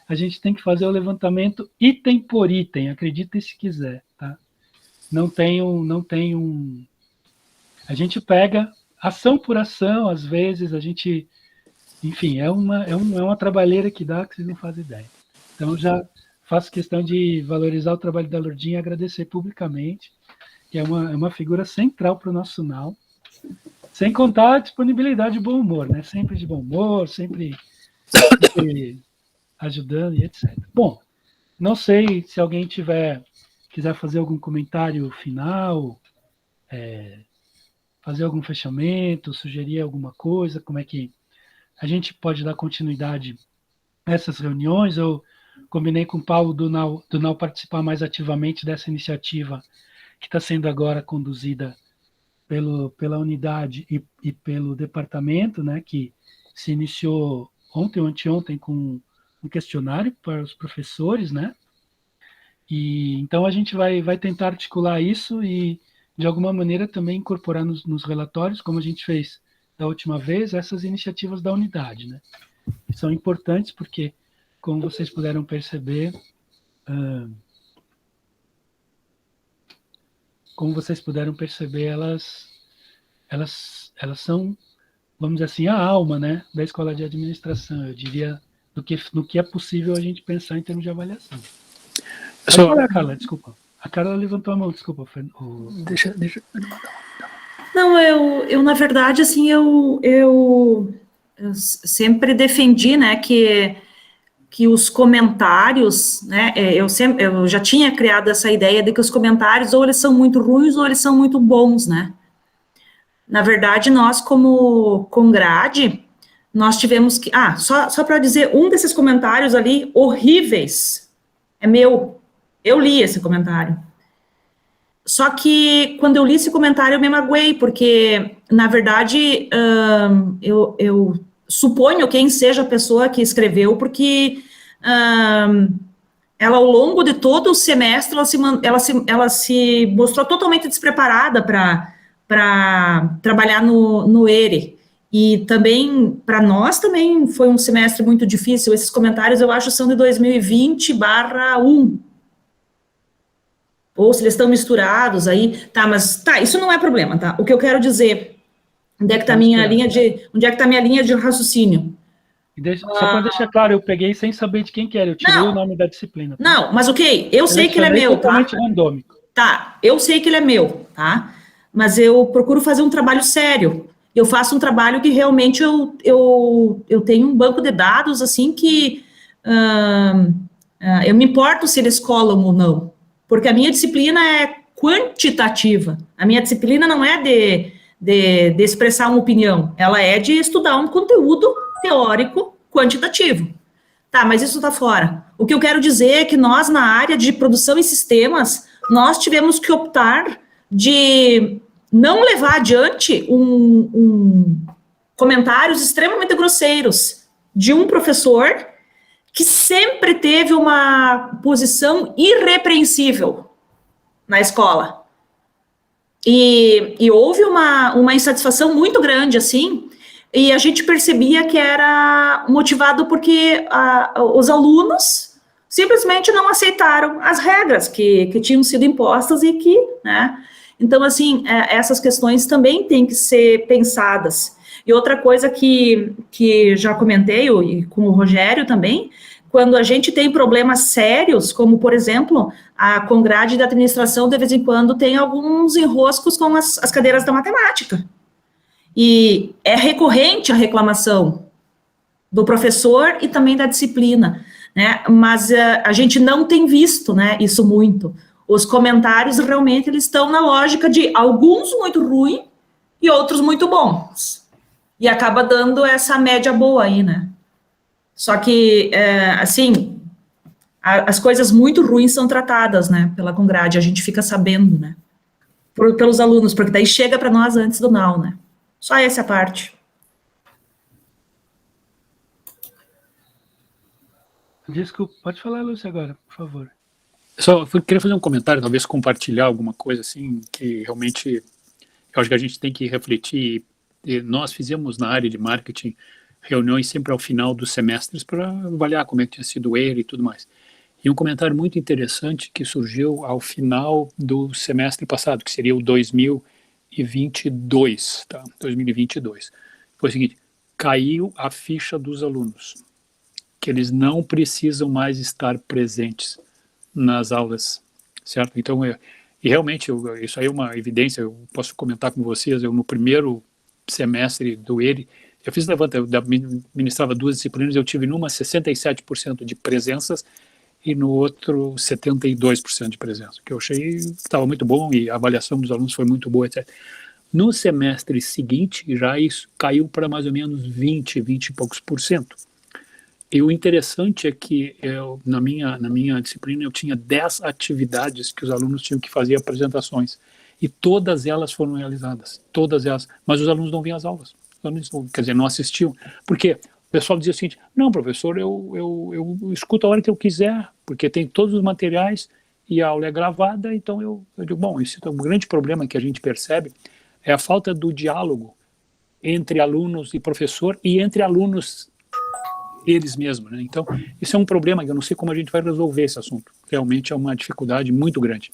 a gente tem que fazer o levantamento item por item, acredite se quiser, tá? Não tem um... A gente pega ação por ação, às vezes, a gente... Enfim, é uma trabalheira que dá que vocês não fazem ideia. Então, eu já faço questão de valorizar o trabalho da Lourdinha e agradecer publicamente, que é uma figura central para o nosso NAU, sem contar a disponibilidade de bom humor, né? Sempre de bom humor, sempre ajudando e etc. Bom, não sei se alguém quiser fazer algum comentário final, fazer algum fechamento, sugerir alguma coisa, como é que a gente pode dar continuidade a essas reuniões. Eu combinei com o Paulo do NAU participar mais ativamente dessa iniciativa que está sendo agora conduzida pela unidade e pelo departamento, né, que se iniciou ontem ou anteontem com um questionário para os professores, né? E então a gente vai tentar articular isso e, de alguma maneira, também incorporar nos relatórios, como a gente fez da última vez, essas iniciativas da unidade, né? Que são importantes porque, como vocês puderam perceber, elas são, vamos dizer assim, a alma, né, da escola de administração, eu diria, no que é possível a gente pensar em termos de avaliação. Pode falar, Carla, desculpa. A Carla levantou a mão, desculpa. Deixa. Não, eu na verdade, assim, eu sempre defendi, né, que os comentários, né, eu já tinha criado essa ideia de que os comentários ou eles são muito ruins ou eles são muito bons, né. Na verdade, nós como Congrade, nós tivemos que, só para dizer, um desses comentários ali, horríveis, é meu, eu li esse comentário. Só que, quando eu li esse comentário, eu me magoei, porque, na verdade, eu suponho quem seja a pessoa que escreveu, porque ela, ao longo de todo o semestre, ela se mostrou totalmente despreparada para trabalhar no ERE. E também, para nós, também foi um semestre muito difícil. Esses comentários, eu acho, são de 2020/1. Ou se eles estão misturados aí, mas isso não é problema, tá? O que eu quero dizer, onde é que está a minha linha de raciocínio? Só para deixar claro, eu peguei sem saber de quem que era, eu tirei o nome da disciplina. Tá? Não, mas ok, eu sei que ele é meu, totalmente randômico. Tá, eu sei que ele é meu, tá? Mas eu procuro fazer um trabalho sério. Eu faço um trabalho que realmente eu tenho um banco de dados, assim, que eu me importo se eles colam ou não. Porque a minha disciplina é quantitativa. A minha disciplina não é de expressar uma opinião, ela é de estudar um conteúdo teórico quantitativo. Tá, mas isso está fora. O que eu quero dizer é que nós, na área de produção em sistemas, nós tivemos que optar de não levar adiante comentários extremamente grosseiros de um professor que sempre teve uma posição irrepreensível na escola. E houve uma insatisfação muito grande, assim, e a gente percebia que era motivado porque os alunos simplesmente não aceitaram as regras que tinham sido impostas e que, né, então, assim, essas questões também têm que ser pensadas. E outra coisa que já comentei, e com o Rogério também, quando a gente tem problemas sérios, como, por exemplo, a Congrade da administração, de vez em quando, tem alguns enroscos com as cadeiras da matemática. E é recorrente a reclamação do professor e também da disciplina, né? Mas a gente não tem visto, né, isso muito. Os comentários, realmente, eles estão na lógica de alguns muito ruins e outros muito bons. E acaba dando essa média boa aí, né? Só que, assim, as coisas muito ruins são tratadas, né, pela Congrade, a gente fica sabendo, né, pelos alunos, porque daí chega para nós antes do NAU, né. Só essa parte. Desculpa, pode falar, Lúcia, agora, por favor. Só queria fazer um comentário, talvez compartilhar alguma coisa assim, que realmente eu acho que a gente tem que refletir. E nós fizemos na área de marketing reuniões sempre ao final dos semestres para avaliar como é que tinha sido o ERE e tudo mais. E um comentário muito interessante que surgiu ao final do semestre passado, que seria o 2022, tá? 2022. Foi o seguinte: caiu a ficha dos alunos, que eles não precisam mais estar presentes nas aulas, certo? Então, e realmente, isso aí é uma evidência, eu posso comentar com vocês, eu no primeiro semestre do ERE, eu fiz levanta, eu ministrava 2 disciplinas, eu tive numa 67% de presenças e no outro 72% de presença, que eu achei que estava muito bom e a avaliação dos alunos foi muito boa, etc. No semestre seguinte, já isso caiu para mais ou menos 20 e poucos %. E o interessante é que na minha disciplina eu tinha 10 atividades que os alunos tinham que fazer apresentações. E todas elas foram realizadas, todas elas. Mas os alunos não vinham às aulas. Os alunos, quer dizer, não assistiam. Por quê? O pessoal dizia o seguinte: não, professor, eu escuto a hora que eu quiser, porque tem todos os materiais e a aula é gravada, então eu digo, bom, isso é um grande problema que a gente percebe, é a falta do diálogo entre alunos e professor e entre alunos eles mesmos, né? Então, isso é um problema que eu não sei como a gente vai resolver esse assunto. Realmente é uma dificuldade muito grande.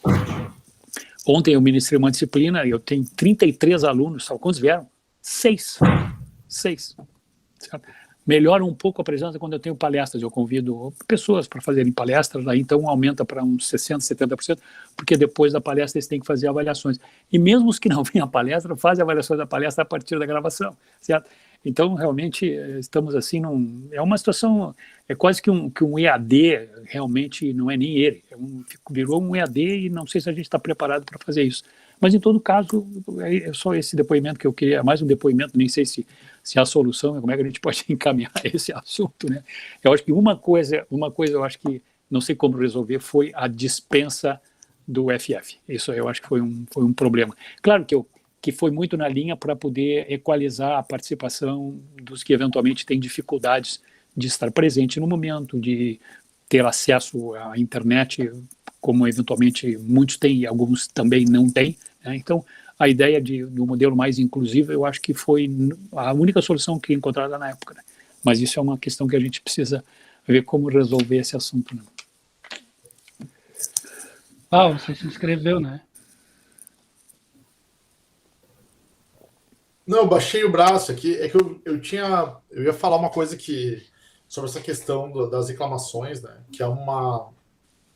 Ontem eu ministrei uma disciplina e eu tenho 33 alunos, sabe quantos vieram? 6. Certo? Melhora um pouco a presença quando eu tenho palestras, eu convido pessoas para fazerem palestras, aí então aumenta para uns 60%, 70%, porque depois da palestra eles têm que fazer avaliações. E mesmo os que não vêm à palestra, fazem avaliações da palestra a partir da gravação, certo? Então, realmente, estamos assim, é uma situação, é quase que um EAD, realmente não é nem ele, virou um EAD e não sei se a gente está preparado para fazer isso. Mas, em todo caso, é só esse depoimento que eu queria, mais um depoimento, nem sei se a solução, como é que a gente pode encaminhar esse assunto, né? Eu acho que uma coisa eu acho que não sei como resolver foi a dispensa do FF. Isso eu acho que foi um problema. Claro que foi muito na linha para poder equalizar a participação dos que eventualmente têm dificuldades de estar presente no momento, de ter acesso à internet, como eventualmente muitos têm e alguns também não têm, né? Então, a ideia do modelo mais inclusivo, eu acho que foi a única solução que encontrada na época, né? Mas isso é uma questão que a gente precisa ver como resolver esse assunto, né? Paulo, você se inscreveu, né? Não, eu baixei o braço aqui, é que eu ia falar uma coisa sobre essa questão das reclamações, né,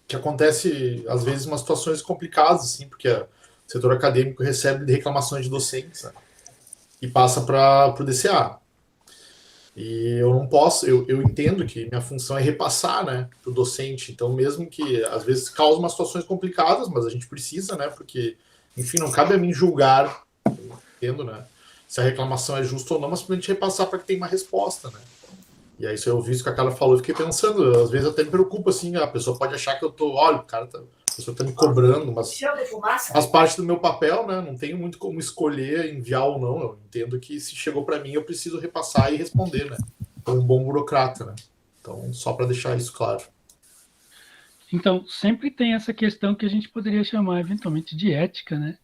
que acontece, às vezes, umas situações complicadas, assim, porque o setor acadêmico recebe reclamações de docentes, né, e passa para o DCA. E eu não posso, eu entendo que minha função é repassar, né, para o docente, então mesmo que, às vezes, causa umas situações complicadas, mas a gente precisa, né, porque, enfim, não cabe a mim julgar, entendo, né, se a reclamação é justa ou não, mas simplesmente repassar para que tenha uma resposta, né. E aí, se eu ouvi isso que a Carla falou, eu fiquei pensando, às vezes até me preocupa, assim, a pessoa pode achar que eu tô, olha, a pessoa tá me cobrando, mas faz parte do meu papel, né, não tenho muito como escolher enviar ou não, eu entendo que se chegou para mim, eu preciso repassar e responder, né, como um bom burocrata, né, então, só para deixar isso claro. Então, sempre tem essa questão que a gente poderia chamar, eventualmente, de ética, né,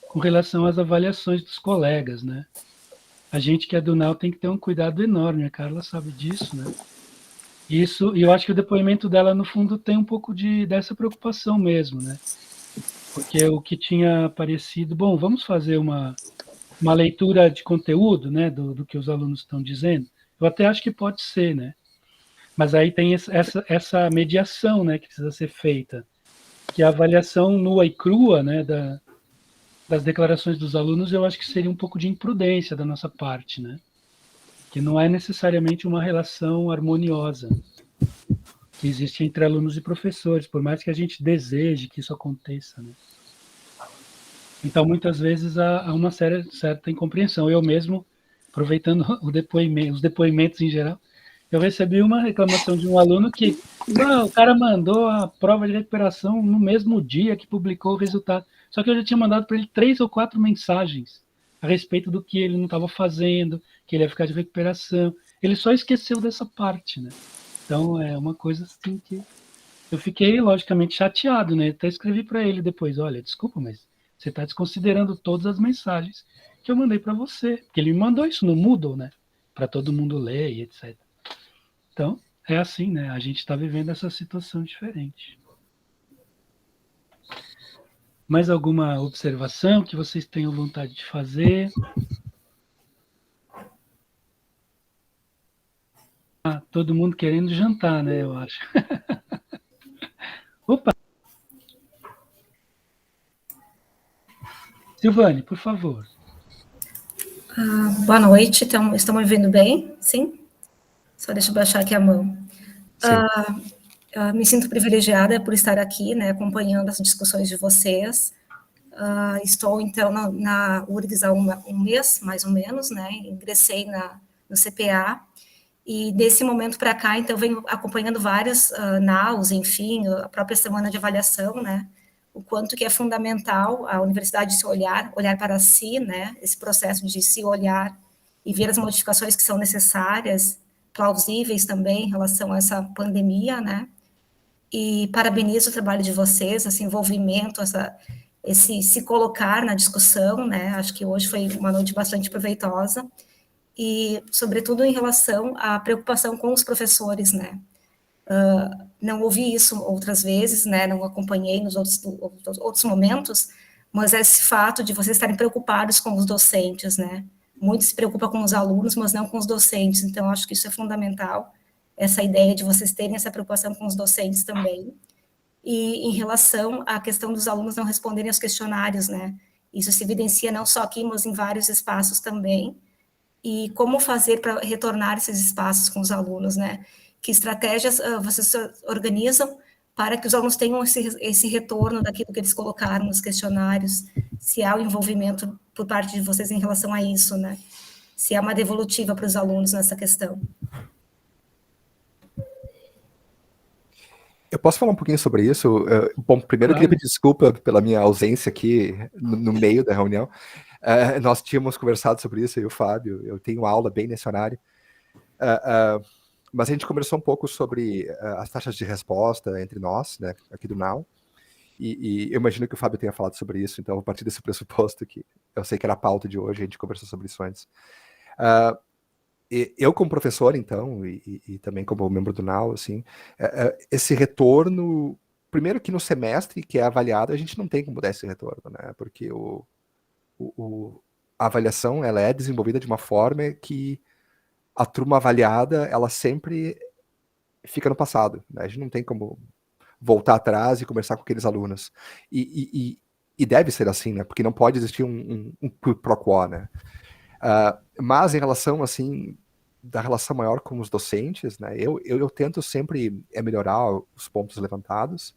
com relação às avaliações dos colegas, né. A gente que é do NAU tem que ter um cuidado enorme, a Carla sabe disso, né? Isso, e eu acho que o depoimento dela, no fundo, tem um pouco dessa preocupação mesmo, né? Porque o que tinha aparecido, bom, vamos fazer uma leitura de conteúdo, né, do que os alunos estão dizendo. Eu até acho que pode ser, né? Mas aí tem essa mediação, né, que precisa ser feita, que a avaliação nua e crua, né, das declarações dos alunos, eu acho que seria um pouco de imprudência da nossa parte, né? Que não é necessariamente uma relação harmoniosa que existe entre alunos e professores, por mais que a gente deseje que isso aconteça, né? Então, muitas vezes, há uma certa incompreensão. Eu mesmo, aproveitando os depoimentos em geral, eu recebi uma reclamação de um aluno que o cara mandou a prova de recuperação no mesmo dia que publicou o resultado. Só que eu já tinha mandado para ele 3 ou 4 mensagens a respeito do que ele não estava fazendo, que ele ia ficar de recuperação. Ele só esqueceu dessa parte, né? Então, é uma coisa assim que eu fiquei, logicamente, chateado, né? Até escrevi para ele depois, olha, desculpa, mas você está desconsiderando todas as mensagens que eu mandei para você. Porque ele me mandou isso no Moodle, né? Para todo mundo ler e etc. Então, é assim, né? A gente está vivendo essa situação diferente. Mais alguma observação que vocês tenham vontade de fazer? Todo mundo querendo jantar, né? Eu acho. Opa! Silvane, por favor. Boa noite, estão me ouvindo bem? Sim? Só deixa eu baixar aqui a mão. Me sinto privilegiada por estar aqui, né, acompanhando as discussões de vocês. Estou, então, na URGS há um mês, mais ou menos, né, ingressei no CPA, e desse momento para cá, então, venho acompanhando várias NAUs, enfim, a própria semana de avaliação, né, o quanto que é fundamental a universidade se olhar para si, né, esse processo de se olhar e ver as modificações que são necessárias, plausíveis também em relação a essa pandemia, né, e parabenizo o trabalho de vocês, esse envolvimento, esse se colocar na discussão, né, acho que hoje foi uma noite bastante proveitosa, e, sobretudo, em relação à preocupação com os professores, né, não ouvi isso outras vezes, né, não acompanhei nos outros momentos, mas esse fato de vocês estarem preocupados com os docentes, né, muitos se preocupam com os alunos, mas não com os docentes, então acho que isso é fundamental, essa ideia de vocês terem essa preocupação com os docentes também, e em relação à questão dos alunos não responderem aos questionários, né, isso se evidencia não só aqui, mas em vários espaços também, e como fazer para retornar esses espaços com os alunos, né? Que estratégias vocês organizam para que os alunos tenham esse retorno daquilo que eles colocaram nos questionários, se há o envolvimento por parte de vocês em relação a isso, né? Se há uma devolutiva para os alunos nessa questão. Eu posso falar um pouquinho sobre isso? Bom, primeiro eu queria pedir desculpa pela minha ausência aqui no meio da reunião. Nós tínhamos conversado sobre isso, eu e o Fábio, eu tenho aula bem nesse horário. Mas a gente conversou um pouco sobre as taxas de resposta entre nós, né, aqui do NAU, e eu imagino que o Fábio tenha falado sobre isso, então a partir desse pressuposto que eu sei que era a pauta de hoje, a gente conversou sobre isso antes. Eu como professor, então, e também como membro do NAU, assim, esse retorno, primeiro que no semestre que é avaliado, a gente não tem como dar esse retorno, né, porque a avaliação ela é desenvolvida de uma forma que a turma avaliada, ela sempre fica no passado, né? A gente não tem como voltar atrás e conversar com aqueles alunos. E deve ser assim, né? Porque não pode existir um quid pro quo, né? Mas em relação, assim, da relação maior com os docentes, né? Eu tento sempre melhorar os pontos levantados,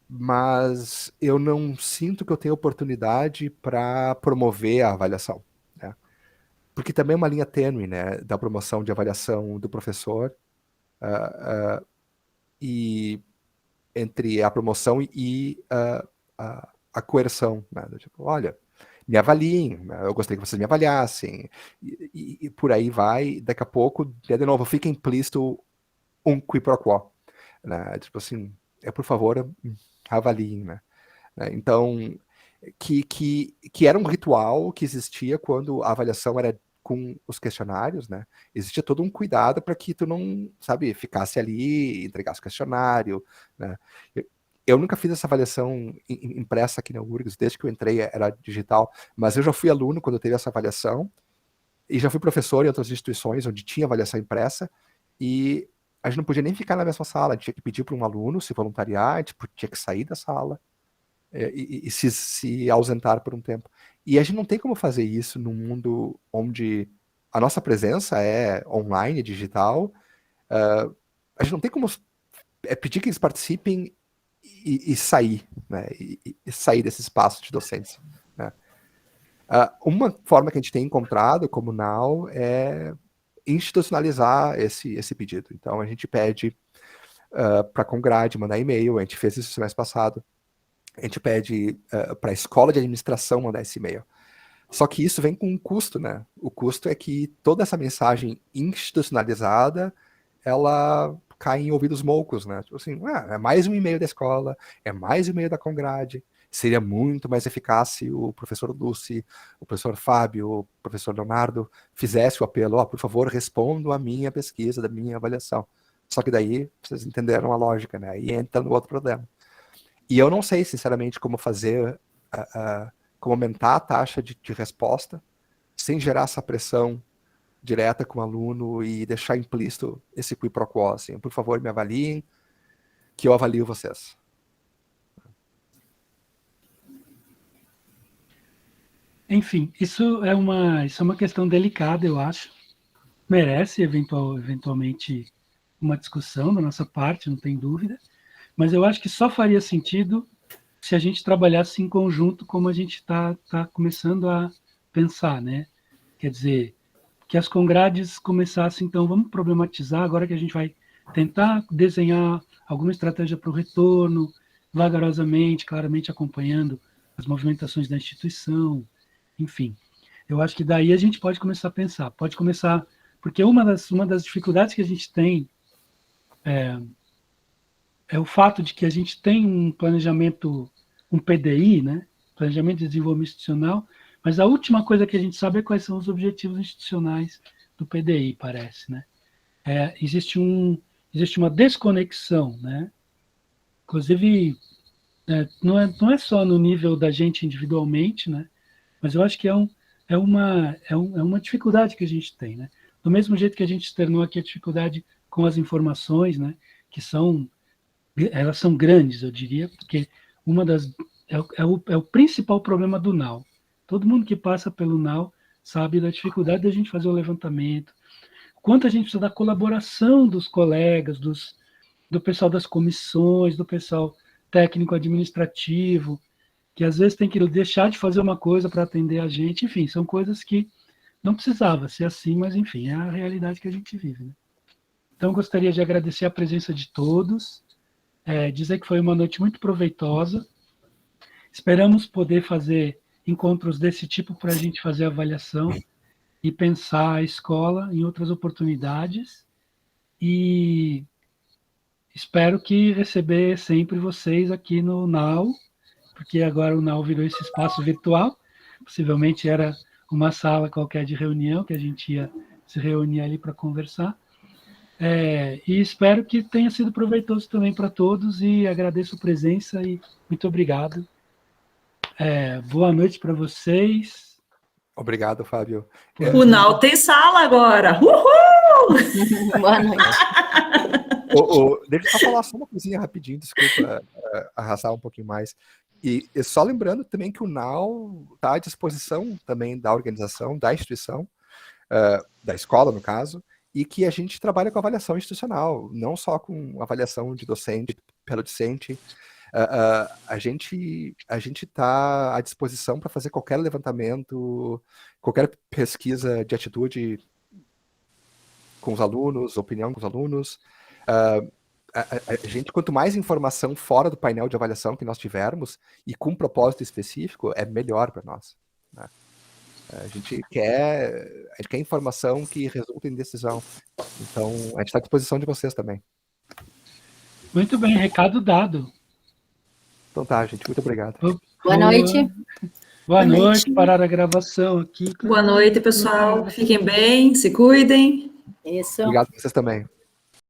mas eu não sinto que eu tenho oportunidade para promover a avaliação, né? Porque também é uma linha tênue, né, da promoção de avaliação do professor e entre a promoção e a coerção, né? Tipo, olha, me avaliem, eu gostaria que vocês me avaliassem, e por aí vai. Daqui a pouco, de novo, fica implícito um quid pro quo, né? Tipo assim, por favor, avaliem, né? Então, que era um ritual que existia quando a avaliação era com os questionários, né? Existia todo um cuidado para que tu não, sabe, ficasse ali, entregasse o questionário, né? Eu nunca fiz essa avaliação impressa aqui na URGS, desde que eu entrei era digital, mas eu já fui aluno quando teve essa avaliação, e já fui professor em outras instituições onde tinha avaliação impressa, e a gente não podia nem ficar na mesma sala, a gente tinha que pedir para um aluno se voluntariar, a gente tinha que sair da sala, e se ausentar por um tempo. E a gente não tem como fazer isso num mundo onde a nossa presença é online, digital. A gente não tem como pedir que eles participem e sair, né? E sair desse espaço de docência, né? Uma forma que a gente tem encontrado como NAU é institucionalizar esse pedido. Então a gente pede para a Congrade mandar e-mail, a gente fez isso no semestre passado. A gente pede para a escola de administração mandar esse e-mail. Só que isso vem com um custo, né? O custo é que toda essa mensagem institucionalizada, ela cai em ouvidos moucos, né? Tipo assim, é mais um e-mail da escola, é mais um e-mail da Congrade. Seria muito mais eficaz se o professor Lucy, o professor Fábio, o professor Leonardo fizesse o apelo, por favor, respondam a minha pesquisa, da minha avaliação. Só que daí, vocês entenderam a lógica, né? E entra no outro problema. E eu não sei, sinceramente, como fazer, como aumentar a taxa de resposta sem gerar essa pressão direta com o aluno e deixar implícito esse quid pro quo, assim, por favor, me avaliem, que eu avalio vocês. Enfim, isso é uma questão delicada, eu acho. Merece, eventualmente, uma discussão da nossa parte, não tem dúvida. Mas eu acho que só faria sentido se a gente trabalhasse em conjunto, como a gente está começando a pensar, né? Quer dizer, que as Congrades começassem, então, vamos problematizar, agora que a gente vai tentar desenhar alguma estratégia para o retorno, vagarosamente, claramente acompanhando as movimentações da instituição, enfim. Eu acho que daí a gente pode começar a pensar, porque uma das dificuldades que a gente tem é o fato de que a gente tem um planejamento, um PDI, né? Planejamento de Desenvolvimento Institucional, mas a última coisa que a gente sabe é quais são os objetivos institucionais do PDI, parece, né? Existe uma desconexão, né? Inclusive, não é só no nível da gente individualmente, né? Mas eu acho que é uma dificuldade que a gente tem, né? Do mesmo jeito que a gente externou aqui a dificuldade com as informações, né? Elas são grandes, eu diria, porque é o principal problema do NAU. Todo mundo que passa pelo NAU sabe, da dificuldade da gente fazer o levantamento, quanto a gente precisa da colaboração dos colegas, do pessoal das comissões, do pessoal técnico-administrativo, que às vezes tem que deixar de fazer uma coisa para atender a gente, enfim, são coisas que não precisava ser assim, mas enfim, é a realidade que a gente vive, né? Então, gostaria de agradecer a presença de todos, dizer que foi uma noite muito proveitosa. Esperamos poder fazer encontros desse tipo para a gente fazer avaliação e pensar a escola em outras oportunidades. E espero que receber sempre vocês aqui no NAU, porque agora o NAU virou esse espaço virtual, possivelmente era uma sala qualquer de reunião, que a gente ia se reunir ali para conversar. E espero que tenha sido proveitoso também para todos, e agradeço a presença e muito obrigado. Boa noite para vocês. Obrigado, Fábio. O NAU tem sala agora. Uhul! Boa noite. Deixa eu só falar só uma coisinha rapidinho, desculpa arrastar um pouquinho mais. E só lembrando também que o NAU está à disposição também da organização, da instituição, da escola, no caso, e que a gente trabalha com avaliação institucional, não só com avaliação de docente pelo discente. A gente está à disposição para fazer qualquer levantamento, qualquer pesquisa de atitude com os alunos, opinião com os alunos. A gente, quanto mais informação fora do painel de avaliação que nós tivermos, e com um propósito específico, é melhor para nós, né? A gente quer informação que resulte em decisão. Então, a gente está à disposição de vocês também. Muito bem, recado dado. Então tá, gente, muito obrigado. Boa noite. Boa noite, parar a gravação aqui. Boa noite, pessoal. Fiquem bem, se cuidem. Isso. Obrigado a vocês também.